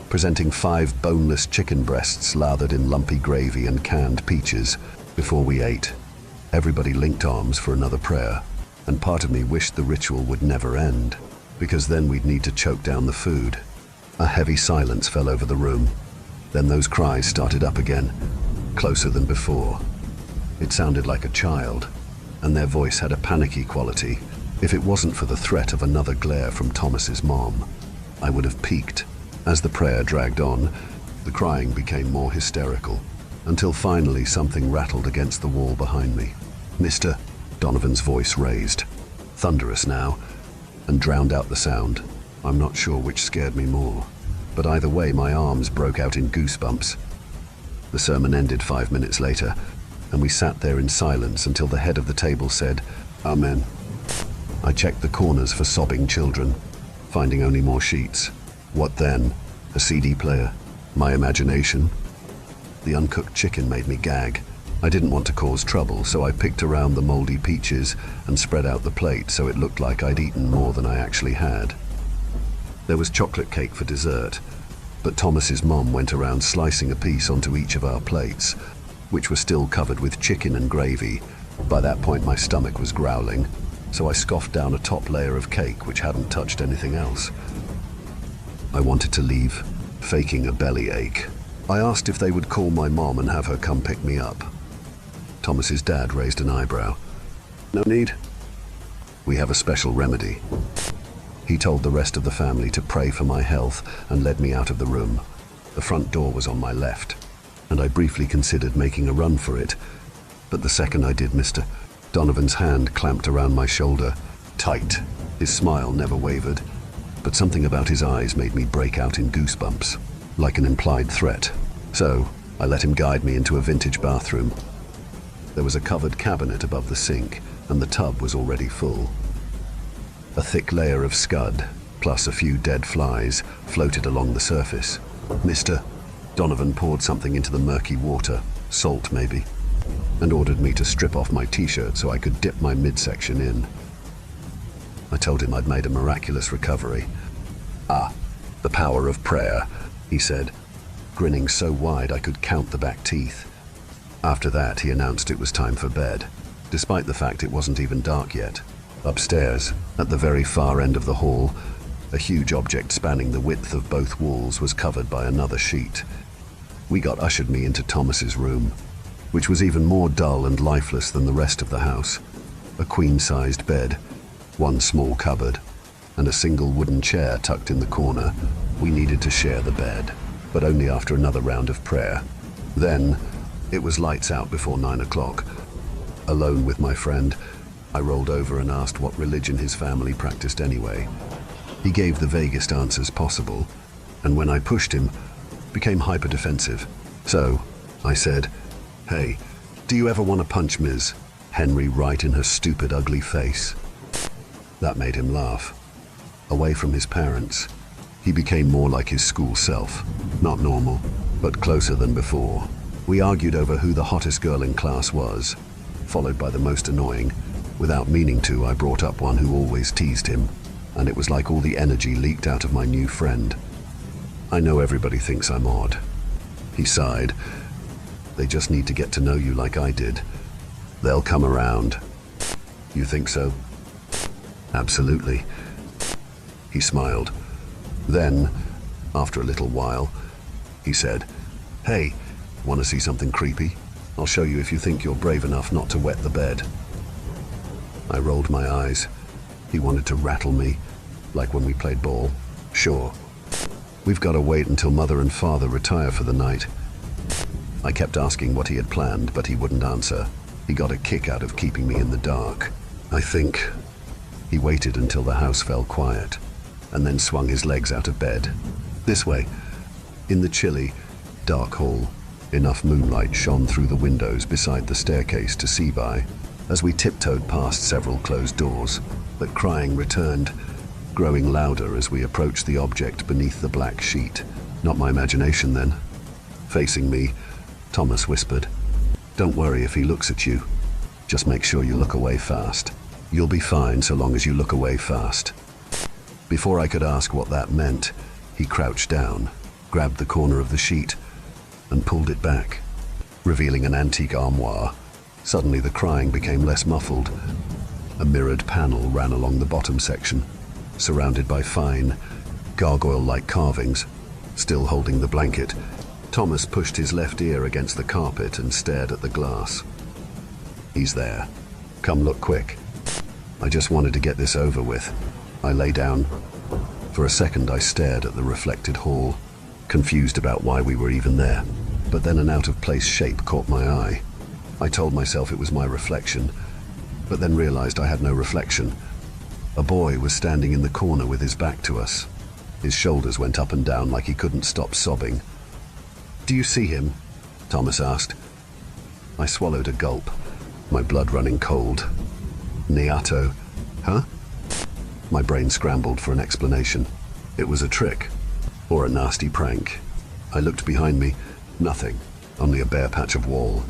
Speaker 1: presenting 5 boneless chicken breasts lathered in lumpy gravy and canned peaches. Before we ate, everybody linked arms for another prayer, and part of me wished the ritual would never end, because then we'd need to choke down the food. A heavy silence fell over the room. Then those cries started up again, closer than before. It sounded like a child, and their voice had a panicky quality. If it wasn't for the threat of another glare from Thomas's mom, I would have peeked. As the prayer dragged on, the crying became more hysterical, until finally something rattled against the wall behind me. Mr. Donovan's voice raised, thunderous now, and drowned out the sound. I'm not sure which scared me more, but either way my arms broke out in goosebumps. The sermon ended 5 minutes later, and we sat there in silence until the head of the table said, "Amen." I checked the corners for sobbing children, finding only more sheets. What then? A CD player? My imagination? The uncooked chicken made me gag. I didn't want to cause trouble, so I picked around the moldy peaches and spread out the plate so it looked like I'd eaten more than I actually had. There was chocolate cake for dessert, but Thomas's mom went around slicing a piece onto each of our plates, which were still covered with chicken and gravy. By that point my stomach was growling, so I scoffed down a top layer of cake which hadn't touched anything else. I wanted to leave, faking a bellyache. I asked if they would call my mom and have her come pick me up. Thomas's dad raised an eyebrow. No need. We have a special remedy. He told the rest of the family to pray for my health and led me out of the room. The front door was on my left, and I briefly considered making a run for it, but the second I did, Mr. Donovan's hand clamped around my shoulder, tight. His smile never wavered, but something about his eyes made me break out in goosebumps, like an implied threat. So, I let him guide me into a vintage bathroom. There was a covered cabinet above the sink, and the tub was already full. A thick layer of scud, plus a few dead flies, floated along the surface. Mr. Donovan poured something into the murky water, salt maybe, and ordered me to strip off my t-shirt so I could dip my midsection in. I told him I'd made a miraculous recovery. Ah, the power of prayer, he said, grinning so wide I could count the back teeth. After that, he announced it was time for bed, despite the fact it wasn't even dark yet. Upstairs, at the very far end of the hall, a huge object spanning the width of both walls was covered by another sheet. Ushered me into Thomas's room, which was even more dull and lifeless than the rest of the house. A queen-sized bed, one small cupboard, and a single wooden chair tucked in the corner. We needed to share the bed, but only after another round of prayer. Then, it was lights out before 9 o'clock. Alone with my friend, I rolled over and asked what religion his family practiced anyway. He gave the vaguest answers possible, and when I pushed him, became hyper-defensive. So, I said, "Hey, do you ever want to punch Ms. Henry right in her stupid, ugly face?" That made him laugh. Away from his parents, he became more like his school self. Not normal, but closer than before. We argued over who the hottest girl in class was, followed by the most annoying. Without meaning to, I brought up one who always teased him, and it was like all the energy leaked out of my new friend. "I know everybody thinks I'm odd." He sighed. "They just need to get to know you like I did. They'll come around." "You think so?" "Absolutely." He smiled. Then, after a little while, he said, "Hey, want to see something creepy? I'll show you if you think you're brave enough not to wet the bed." I rolled my eyes. He wanted to rattle me, like when we played ball. "Sure. We've got to wait until Mother and Father retire for the night." I kept asking what he had planned, but he wouldn't answer. He got a kick out of keeping me in the dark. I think he waited until the house fell quiet, and then swung his legs out of bed. "This way." In the chilly, dark hall, enough moonlight shone through the windows beside the staircase to see by. As we tiptoed past several closed doors, but crying returned, growing louder as we approached the object beneath the black sheet. Not my imagination then. Facing me, Thomas whispered, "Don't worry if he looks at you. Just make sure you look away fast. You'll be fine so long as you look away fast." Before I could ask what that meant, he crouched down, grabbed the corner of the sheet, and pulled it back, revealing an antique armoire. Suddenly the crying became less muffled. A mirrored panel ran along the bottom section, surrounded by fine, gargoyle-like carvings. Still holding the blanket, Thomas pushed his left ear against the carpet and stared at the glass. "He's there. Come look quick." I just wanted to get this over with. I lay down. For a second I stared at the reflected hall, confused about why we were even there. But then an out-of-place shape caught my eye. I told myself it was my reflection, but then realized I had no reflection. A boy was standing in the corner with his back to us. His shoulders went up and down like he couldn't stop sobbing. "Do you see him?" Thomas asked. I swallowed a gulp, my blood running cold. "Niato, huh?" My brain scrambled for an explanation. It was a trick, or a nasty prank. I looked behind me. Nothing, only a bare patch of wall.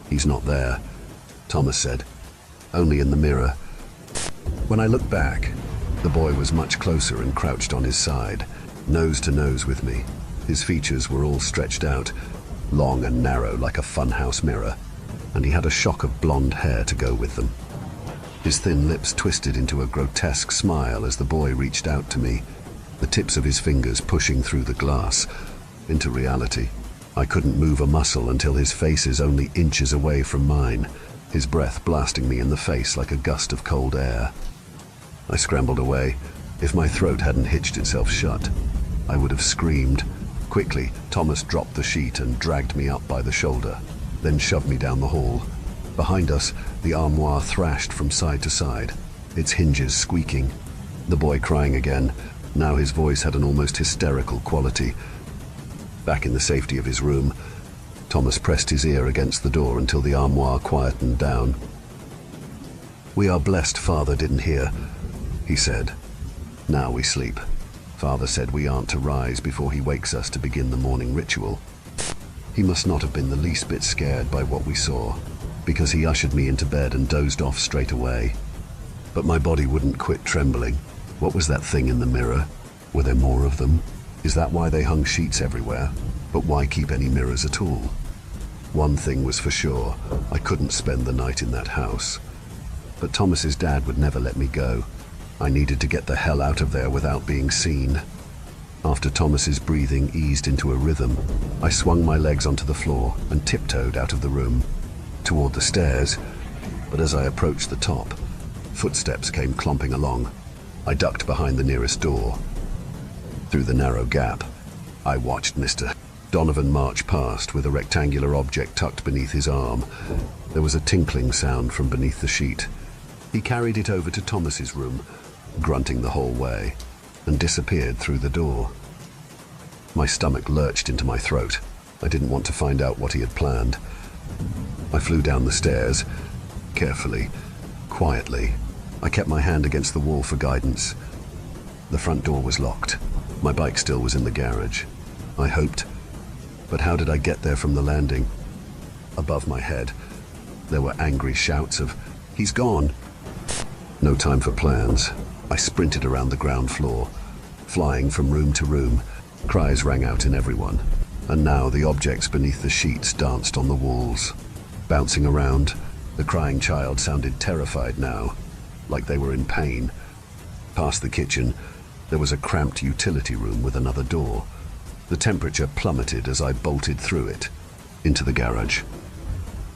Speaker 1: "He's not there," Thomas said. "Only in the mirror." When I looked back, the boy was much closer and crouched on his side, nose to nose with me. His features were all stretched out, long and narrow like a funhouse mirror, and he had a shock of blonde hair to go with them. His thin lips twisted into a grotesque smile as the boy reached out to me, the tips of his fingers pushing through the glass into reality. I couldn't move a muscle until his face is only inches away from mine, his breath blasting me in the face like a gust of cold air. I scrambled away. If my throat hadn't hitched itself shut, I would have screamed. Quickly, Thomas dropped the sheet and dragged me up by the shoulder, then shoved me down the hall. Behind us, the armoire thrashed from side to side, its hinges squeaking. The boy crying again. Now his voice had an almost hysterical quality. Back in the safety of his room, Thomas pressed his ear against the door until the armoire quietened down. "We are blessed Father didn't hear," he said. "Now we sleep. Father said we aren't to rise before he wakes us to begin the morning ritual." He must not have been the least bit scared by what we saw, because he ushered me into bed and dozed off straight away. But my body wouldn't quit trembling. What was that thing in the mirror? Were there more of them? Is that why they hung sheets everywhere? But why keep any mirrors at all? One thing was for sure, I couldn't spend the night in that house. But Thomas's dad would never let me go. I needed to get the hell out of there without being seen. After Thomas's breathing eased into a rhythm, I swung my legs onto the floor and tiptoed out of the room, toward the stairs. But as I approached the top, footsteps came clomping along. I ducked behind the nearest door. Through the narrow gap, I watched Mr. Donovan march past with a rectangular object tucked beneath his arm. There was a tinkling sound from beneath the sheet. He carried it over to Thomas's room, grunting the whole way, and disappeared through the door. My stomach lurched into my throat. I didn't want to find out what he had planned. I flew down the stairs, carefully, quietly. I kept my hand against the wall for guidance. The front door was locked. My bike still was in the garage. I hoped. But how did I get there from the landing? Above my head, there were angry shouts of, "He's gone!" No time for plans. I sprinted around the ground floor, flying from room to room. Cries rang out in everyone. And now the objects beneath the sheets danced on the walls. Bouncing around, the crying child sounded terrified now, like they were in pain. Past the kitchen, there was a cramped utility room with another door. The temperature plummeted as I bolted through it, into the garage.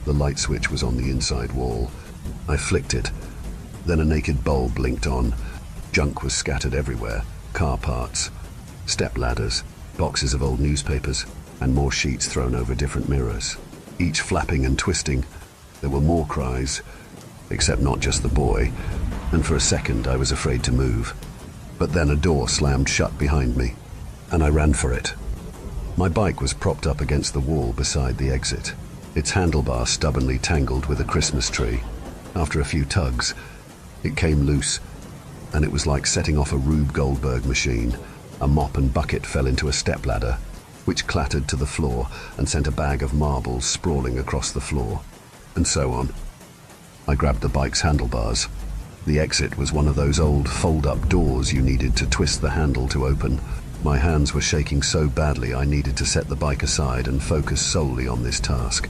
Speaker 1: The light switch was on the inside wall. I flicked it. Then a naked bulb blinked on. Junk was scattered everywhere. Car parts, step ladders, boxes of old newspapers, and more sheets thrown over different mirrors, each flapping and twisting. There were more cries, except not just the boy, and for a second I was afraid to move. But then a door slammed shut behind me, and I ran for it. My bike was propped up against the wall beside the exit, its handlebar stubbornly tangled with a Christmas tree. After a few tugs, it came loose, and it was like setting off a Rube Goldberg machine. A mop and bucket fell into a stepladder, which clattered to the floor and sent a bag of marbles sprawling across the floor, and so on. I grabbed the bike's handlebars. The exit was one of those old fold-up doors you needed to twist the handle to open. My hands were shaking so badly I needed to set the bike aside and focus solely on this task.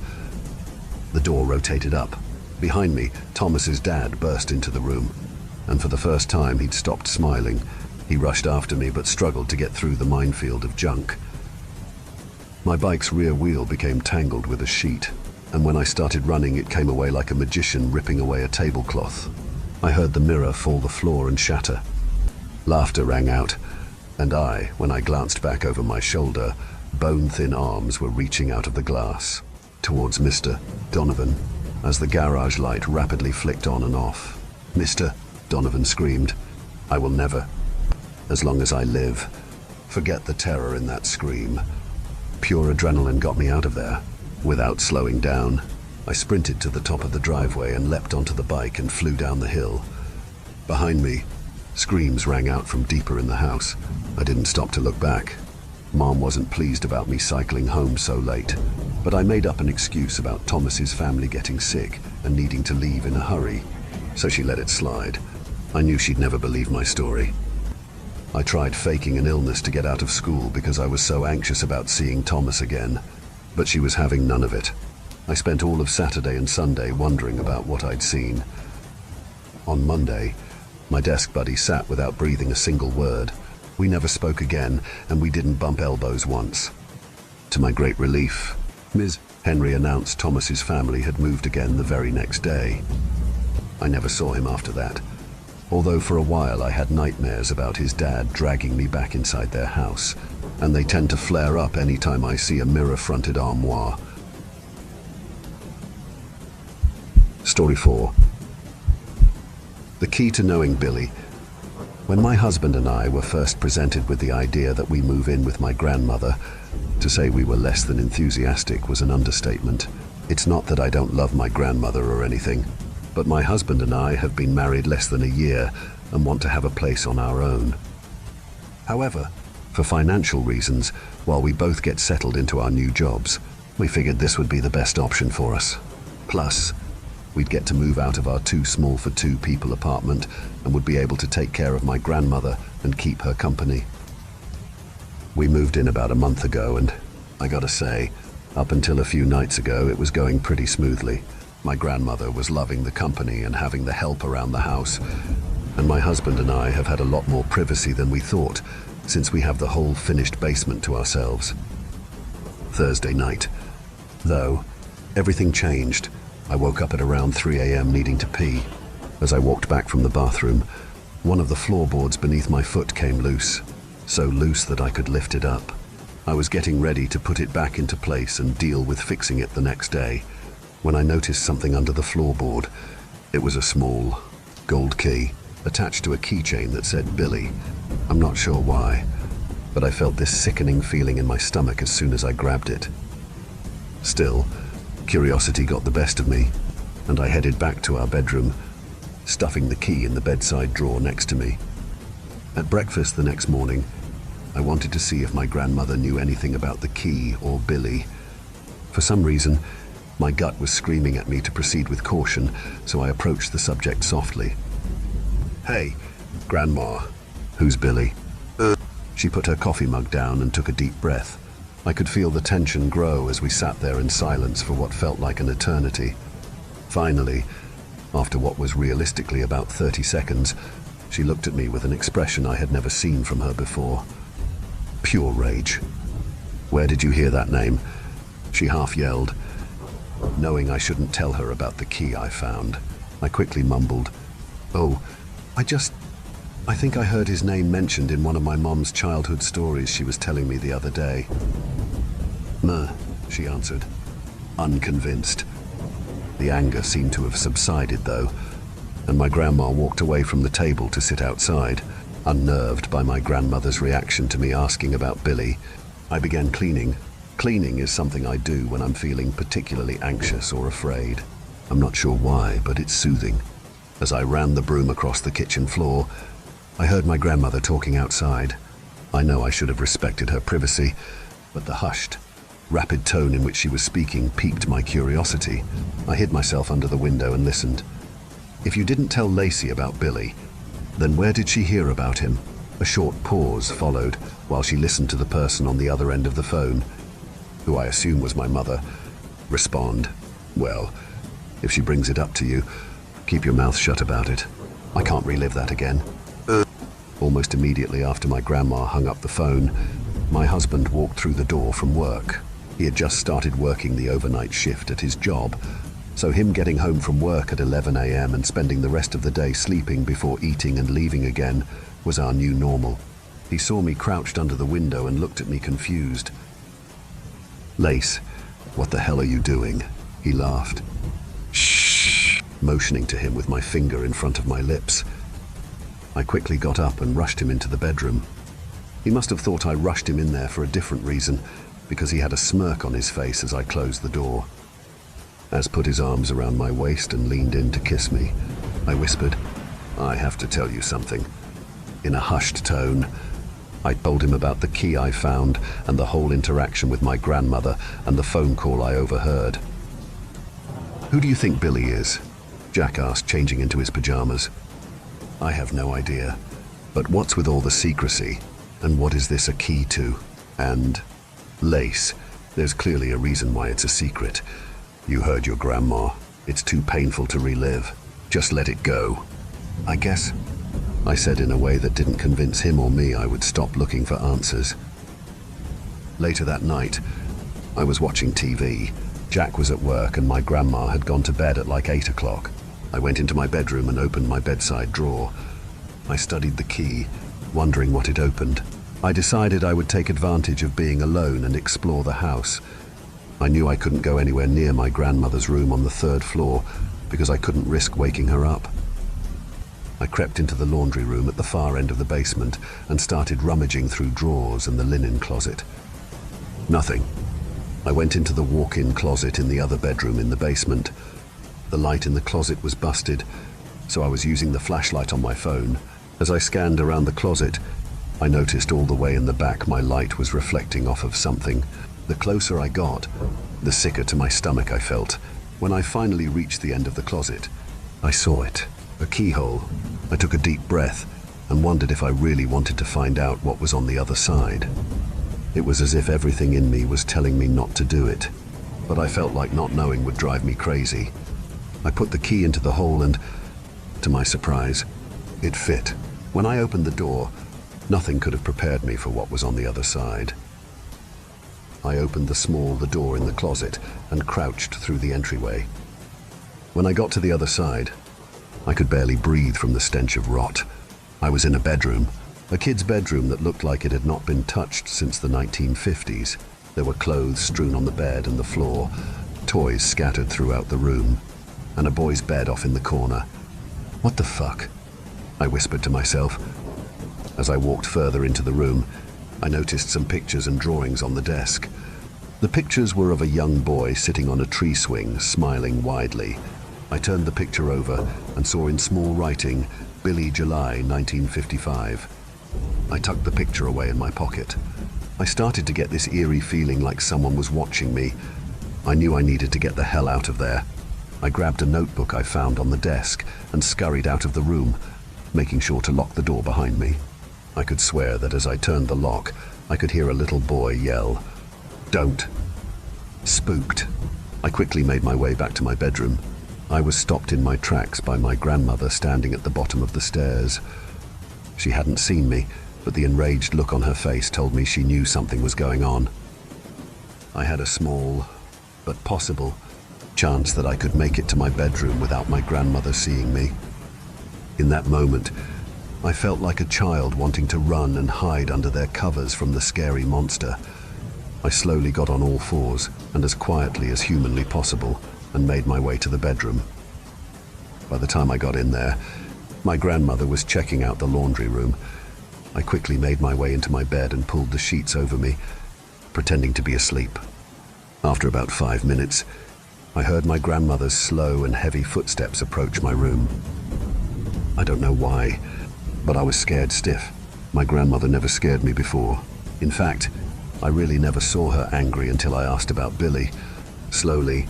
Speaker 1: The door rotated up. Behind me, Thomas's dad burst into the room, and for the first time he'd stopped smiling. He rushed after me but struggled to get through the minefield of junk. My bike's rear wheel became tangled with a sheet, and when I started running it came away like a magician ripping away a tablecloth. I heard the mirror fall the floor and shatter. Laughter rang out, and when I glanced back over my shoulder, bone-thin arms were reaching out of the glass towards Mr. Donovan as the garage light rapidly flicked on and off. "Mr. Donovan screamed. "I will never, as long as I live." Forget the terror in that scream. Pure adrenaline got me out of there. Without slowing down, I sprinted to the top of the driveway and leapt onto the bike and flew down the hill. Behind me, Screams rang out from deeper in the house. I didn't stop to look back. Mom wasn't pleased about me cycling home so late, but I made up an excuse about Thomas's family getting sick and needing to leave in a hurry, so she let it slide. I knew she'd never believe my story. I tried faking an illness to get out of school because I was so anxious about seeing Thomas again, but she was having none of it. I spent all of Saturday and Sunday wondering about what I'd seen. On Monday, my desk buddy sat without breathing a single word. We never spoke again, and we didn't bump elbows once. To my great relief, Ms. Henry announced Thomas's family had moved again the very next day. I never saw him after that, although for a while I had nightmares about his dad dragging me back inside their house, and they tend to flare up any time I see a mirror-fronted armoire. Story 4. The key to knowing Billy. When my husband and I were first presented with the idea that we move in with my grandmother, to say we were less than enthusiastic was an understatement. It's not that I don't love my grandmother or anything, but my husband and I have been married less than a year and want to have a place on our own. However, for financial reasons, while we both get settled into our new jobs, we figured this would be the best option for us. Plus, we'd get to move out of our too small for two people apartment and would be able to take care of my grandmother and keep her company. We moved in about a month ago, and I gotta say, up until a few nights ago, it was going pretty smoothly. My grandmother was loving the company and having the help around the house, and my husband and I have had a lot more privacy than we thought, since we have the whole finished basement to ourselves. Thursday night, though, everything changed. I woke up at around 3 a.m. needing to pee. As I walked back from the bathroom, one of the floorboards beneath my foot came loose, so loose that I could lift it up. I was getting ready to put it back into place and deal with fixing it the next day, when I noticed something under the floorboard. It was a small gold key attached to a keychain that said Billy. I'm not sure why, but I felt this sickening feeling in my stomach as soon as I grabbed it. Still, curiosity got the best of me, and I headed back to our bedroom, stuffing the key in the bedside drawer next to me. At breakfast the next morning, I wanted to see if my grandmother knew anything about the key or Billy. For some reason, my gut was screaming at me to proceed with caution, so I approached the subject softly. "Hey, Grandma, who's Billy?" She put her coffee mug down and took a deep breath. I could feel the tension grow as we sat there in silence for what felt like an eternity. Finally, after what was realistically about 30 seconds, she looked at me with an expression I had never seen from her before. Pure rage. "Where did you hear that name?" she half yelled. Knowing I shouldn't tell her about the key I found, I quickly mumbled, "Oh, I think I heard his name mentioned in one of my mom's childhood stories she was telling me the other day." "Meh," she answered, unconvinced. The anger seemed to have subsided, though, and my grandma walked away from the table to sit outside. Unnerved by my grandmother's reaction to me asking about Billy, I began cleaning. Cleaning is something I do when I'm feeling particularly anxious or afraid. I'm not sure why, but it's soothing. As I ran the broom across the kitchen floor, I heard my grandmother talking outside. I know I should have respected her privacy, but the hushed, rapid tone in which she was speaking piqued my curiosity. I hid myself under the window and listened. "If you didn't tell Lacey about Billy, then where did she hear about him?" A short pause followed while she listened to the person on the other end of the phone, who I assume was my mother, respond. "Well, if she brings it up to you, keep your mouth shut about it. I can't relive that again." Almost immediately after my grandma hung up the phone, my husband walked through the door from work. He had just started working the overnight shift at his job, so him getting home from work at 11 a.m. and spending the rest of the day sleeping before eating and leaving again was our new normal. He saw me crouched under the window and looked at me confused. "Lace, what the hell are you doing?" He laughed. "Shh," motioning to him with my finger in front of my lips. I quickly got up and rushed him into the bedroom. He must have thought I rushed him in there for a different reason, because he had a smirk on his face as I closed the door. As put his arms around my waist and leaned in to kiss me, I whispered, "I have to tell you something. In a hushed tone, I told him about the key I found and the whole interaction with my grandmother and the phone call I overheard. "Who do you think Billy is?" Jack asked, changing into his pajamas. "I have no idea. But what's with all the secrecy? And what is this a key to? And lace. There's clearly a reason why it's a secret. You heard your grandma. It's too painful to relive. Just let it go." "I guess," I said in a way that didn't convince him or me I would stop looking for answers. Later that night, I was watching TV. Jack was at work and my grandma had gone to bed at like 8 o'clock. I went into my bedroom and opened my bedside drawer. I studied the key, wondering what it opened. I decided I would take advantage of being alone and explore the house. I knew I couldn't go anywhere near my grandmother's room on the 3rd floor because I couldn't risk waking her up. I crept into the laundry room at the far end of the basement and started rummaging through drawers and the linen closet. Nothing. I went into the walk-in closet in the other bedroom in the basement. The light in the closet was busted, so I was using the flashlight on my phone. As I scanned around the closet, I noticed all the way in the back my light was reflecting off of something. The closer I got, the sicker to my stomach I felt. When I finally reached the end of the closet, I saw it. A keyhole. I took a deep breath and wondered if I really wanted to find out what was on the other side. It was as if everything in me was telling me not to do it, but I felt like not knowing would drive me crazy. I put the key into the hole and, to my surprise, it fit. When I opened the door, nothing could have prepared me for what was on the other side. I opened the door in the closet and crouched through the entryway. When I got to the other side, I could barely breathe from the stench of rot. I was in a bedroom, a kid's bedroom that looked like it had not been touched since the 1950s. There were clothes strewn on the bed and the floor, toys scattered throughout the room, and a boy's bed off in the corner. "What the fuck?" I whispered to myself. As I walked further into the room, I noticed some pictures and drawings on the desk. The pictures were of a young boy sitting on a tree swing, smiling widely. I turned the picture over and saw in small writing, "Billy, July 1955. I tucked the picture away in my pocket. I started to get this eerie feeling like someone was watching me. I knew I needed to get the hell out of there. I grabbed a notebook I found on the desk and scurried out of the room, making sure to lock the door behind me. I could swear that as I turned the lock, I could hear a little boy yell, "Don't." Spooked, I quickly made my way back to my bedroom. I was stopped in my tracks by my grandmother standing at the bottom of the stairs. She hadn't seen me, but the enraged look on her face told me she knew something was going on. I had a small, but possible, chance that I could make it to my bedroom without my grandmother seeing me. In that moment, I felt like a child wanting to run and hide under their covers from the scary monster. I slowly got on all fours and as quietly as humanly possible and made my way to the bedroom. By the time I got in there, my grandmother was checking out the laundry room. I quickly made my way into my bed and pulled the sheets over me, pretending to be asleep. After about 5 minutes, I heard my grandmother's slow and heavy footsteps approach my room. I don't know why, but I was scared stiff. My grandmother never scared me before. In fact, I really never saw her angry until I asked about Billy. Slowly,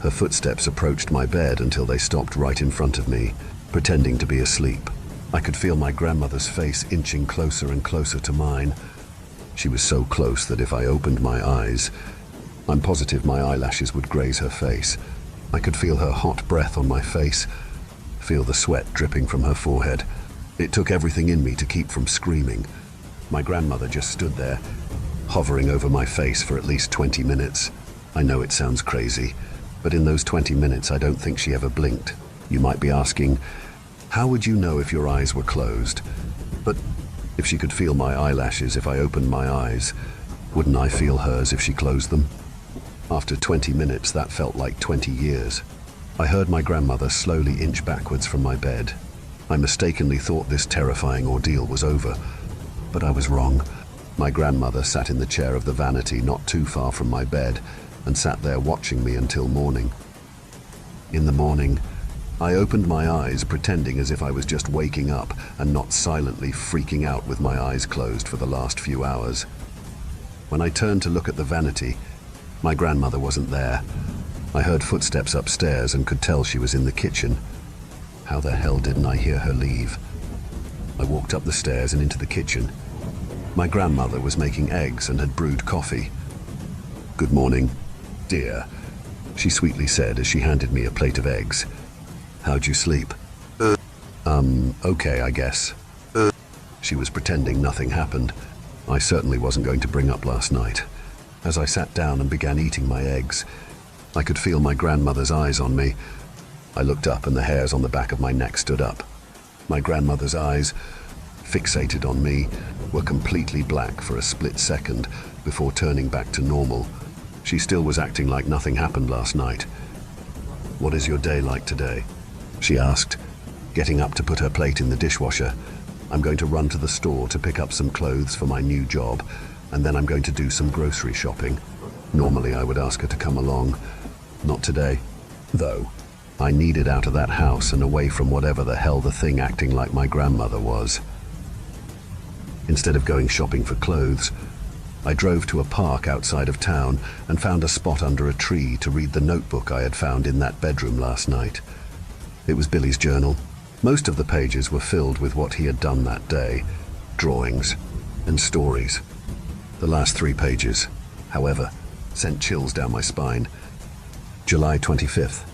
Speaker 1: her footsteps approached my bed until they stopped right in front of me, pretending to be asleep. I could feel my grandmother's face inching closer and closer to mine. She was so close that if I opened my eyes, I'm positive my eyelashes would graze her face. I could feel her hot breath on my face, feel the sweat dripping from her forehead. It took everything in me to keep from screaming. My grandmother just stood there, hovering over my face for at least 20 minutes. I know it sounds crazy, but in those 20 minutes I don't think she ever blinked. You might be asking, how would you know if your eyes were closed? But if she could feel my eyelashes if I opened my eyes, wouldn't I feel hers if she closed them? After 20 minutes, that felt like 20 years. I heard my grandmother slowly inch backwards from my bed. I mistakenly thought this terrifying ordeal was over, but I was wrong. My grandmother sat in the chair of the vanity not too far from my bed and sat there watching me until morning. In the morning, I opened my eyes, pretending as if I was just waking up and not silently freaking out with my eyes closed for the last few hours. When I turned to look at the vanity, my grandmother wasn't there. I heard footsteps upstairs and could tell she was in the kitchen. How the hell didn't I hear her leave? I walked up the stairs and into the kitchen. My grandmother was making eggs and had brewed coffee. "Good morning, dear," she sweetly said as she handed me a plate of eggs. "How'd you sleep?" Okay, I guess." She was pretending nothing happened. I certainly wasn't going to bring up last night. As I sat down and began eating my eggs, I could feel my grandmother's eyes on me. I looked up and the hairs on the back of my neck stood up. My grandmother's eyes, fixated on me, were completely black for a split second before turning back to normal. She still was acting like nothing happened last night. "What is your day like today?" she asked, getting up to put her plate in the dishwasher. "I'm going to run to the store to pick up some clothes for my new job, and then I'm going to do some grocery shopping. Normally I would ask her to come along. Not today, though. I needed out of that house and away from whatever the hell the thing acting like my grandmother was." Instead of going shopping for clothes, I drove to a park outside of town and found a spot under a tree to read the notebook I had found in that bedroom last night. It was Billy's journal. Most of the pages were filled with what he had done that day, drawings and stories. The last 3 pages, however, sent chills down my spine. July 25th,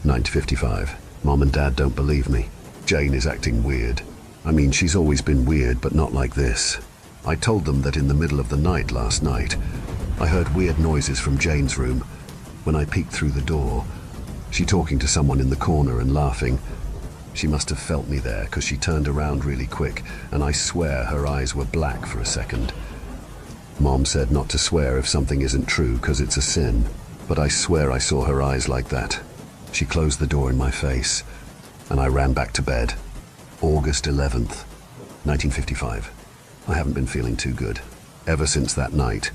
Speaker 1: 9:55. Mom and Dad don't believe me. Jane is acting weird. I mean, she's always been weird, but not like this. I told them that in the middle of the night last night, I heard weird noises from Jane's room. When I peeked through the door, she talking to someone in the corner and laughing. She must have felt me there, because she turned around really quick, and I swear her eyes were black for a second. Mom said not to swear if something isn't true, because it's a sin, but I swear I saw her eyes like that. She closed the door in my face, and I ran back to bed. August 11th, 1955. I haven't been feeling too good. Ever since that night,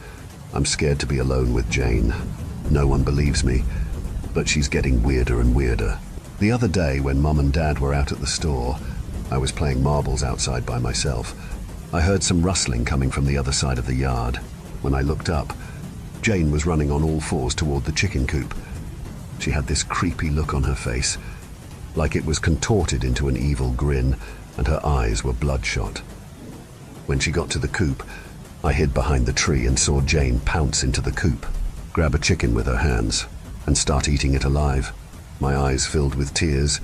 Speaker 1: I'm scared to be alone with Jane. No one believes me, but she's getting weirder and weirder. The other day, when Mom and Dad were out at the store, I was playing marbles outside by myself. I heard some rustling coming from the other side of the yard. When I looked up, Jane was running on all fours toward the chicken coop. She had this creepy look on her face, like it was contorted into an evil grin, and her eyes were bloodshot. When she got to the coop, I hid behind the tree and saw Jane pounce into the coop, grab a chicken with her hands, and start eating it alive. My eyes filled with tears,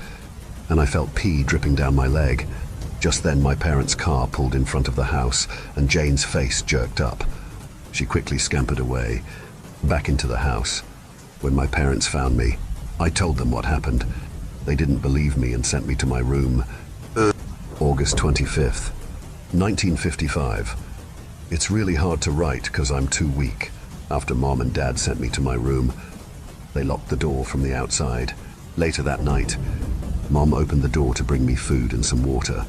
Speaker 1: and I felt pee dripping down my leg. Just then my parents' car pulled in front of the house, and Jane's face jerked up. She quickly scampered away, back into the house. When my parents found me, I told them what happened. They didn't believe me and sent me to my room. August 25th, 1955. It's really hard to write because I'm too weak. After Mom and Dad sent me to my room, they locked the door from the outside. Later that night, Mom opened the door to bring me food and some water.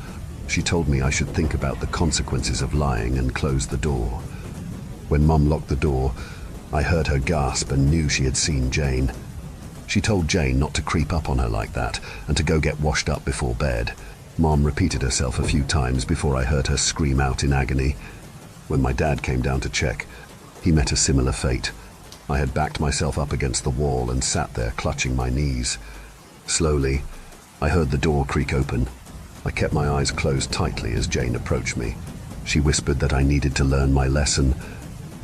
Speaker 1: She told me I should think about the consequences of lying and closed the door. When Mom locked the door, I heard her gasp and knew she had seen Jane. She told Jane not to creep up on her like that and to go get washed up before bed. Mom repeated herself a few times before I heard her scream out in agony. When my dad came down to check, he met a similar fate. I had backed myself up against the wall and sat there clutching my knees. Slowly, I heard the door creak open. I kept my eyes closed tightly as Jane approached me. She whispered that I needed to learn my lesson,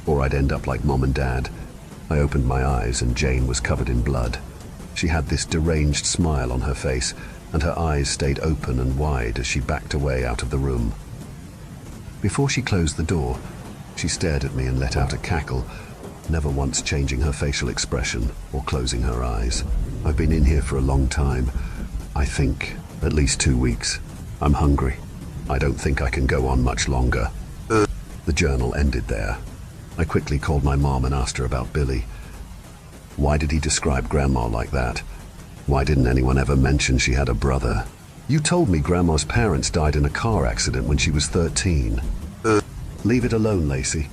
Speaker 1: or I'd end up like Mom and Dad. I opened my eyes and Jane was covered in blood. She had this deranged smile on her face, and her eyes stayed open and wide as she backed away out of the room. Before she closed the door, she stared at me and let out a cackle, never once changing her facial expression or closing her eyes. I've been in here for a long time. I think at least 2 weeks. I'm hungry. I don't think I can go on much longer. The journal ended there. I quickly called my mom and asked her about Billy. Why did he describe Grandma like that? Why didn't anyone ever mention she had a brother? You told me Grandma's parents died in a car accident when she was 13. Leave it alone, Lacey.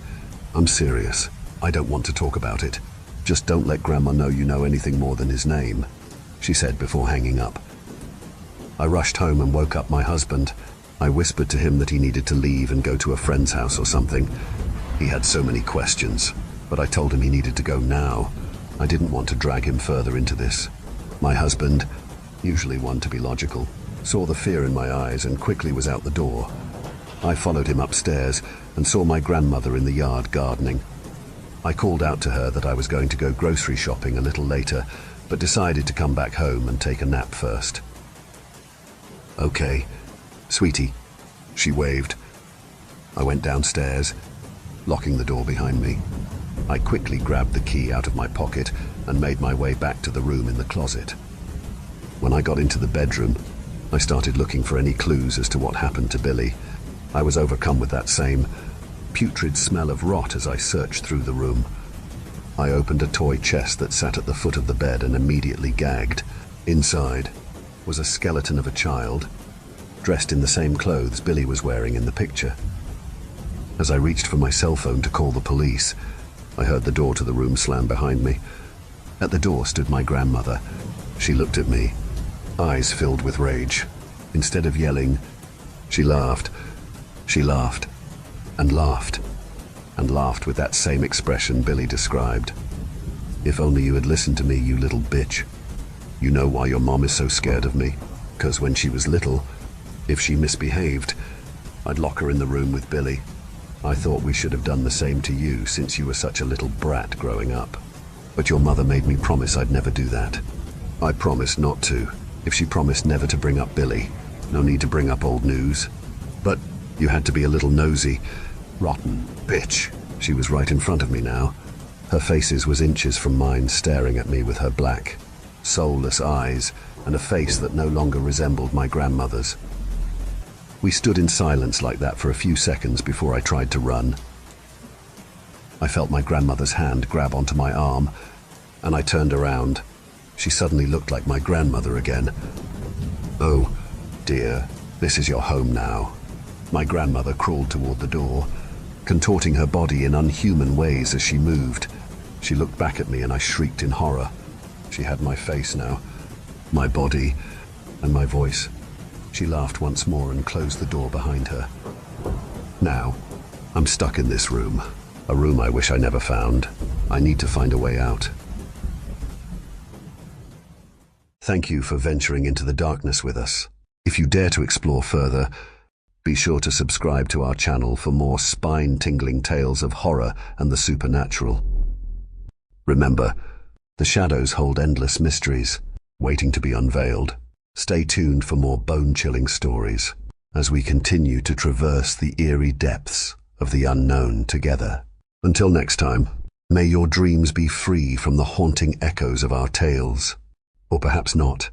Speaker 1: I'm serious. I don't want to talk about it. Just don't let Grandma know you know anything more than his name, she said before hanging up. I rushed home and woke up my husband. I whispered to him that he needed to leave and go to a friend's house or something. He had so many questions, but I told him he needed to go now. I didn't want to drag him further into this. My husband, usually one to be logical, saw the fear in my eyes and quickly was out the door. I followed him upstairs and saw my grandmother in the yard gardening. I called out to her that I was going to go grocery shopping a little later, but decided to come back home and take a nap first. "Okay, sweetie," she waved. I went downstairs, locking the door behind me. I quickly grabbed the key out of my pocket and made my way back to the room in the closet. When I got into the bedroom, I started looking for any clues as to what happened to Billy. I was overcome with that same putrid smell of rot as I searched through the room. I opened a toy chest that sat at the foot of the bed and immediately gagged. Inside was a skeleton of a child, dressed in the same clothes Billy was wearing in the picture. As I reached for my cell phone to call the police, I heard the door to the room slam behind me. At the door stood my grandmother. She looked at me, eyes filled with rage. Instead of yelling, she laughed. She laughed, and laughed, and laughed with that same expression Billy described. "If only you had listened to me, you little bitch. You know why your mom is so scared of me? 'Cause when she was little, if she misbehaved, I'd lock her in the room with Billy. I thought we should have done the same to you since you were such a little brat growing up. But your mother made me promise I'd never do that. I promised not to. If she promised never to bring up Billy, no need to bring up old news. But you had to be a little nosy. Rotten bitch." She was right in front of me now. Her face was inches from mine, staring at me with her black, soulless eyes and a face that no longer resembled my grandmother's. We stood in silence like that for a few seconds before I tried to run. I felt my grandmother's hand grab onto my arm, and I turned around. She suddenly looked like my grandmother again. "Oh, dear, this is your home now." My grandmother crawled toward the door, contorting her body in unhuman ways as she moved. She looked back at me and I shrieked in horror. She had my face now, my body, and my voice. She laughed once more and closed the door behind her. Now, I'm stuck in this room, a room I wish I never found. I need to find a way out. Thank you for venturing into the darkness with us. If you dare to explore further, be sure to subscribe to our channel for more spine-tingling tales of horror and the supernatural. Remember, the shadows hold endless mysteries, waiting to be unveiled. Stay tuned for more bone-chilling stories as we continue to traverse the eerie depths of the unknown together. Until next time, may your dreams be free from the haunting echoes of our tales. Or perhaps not.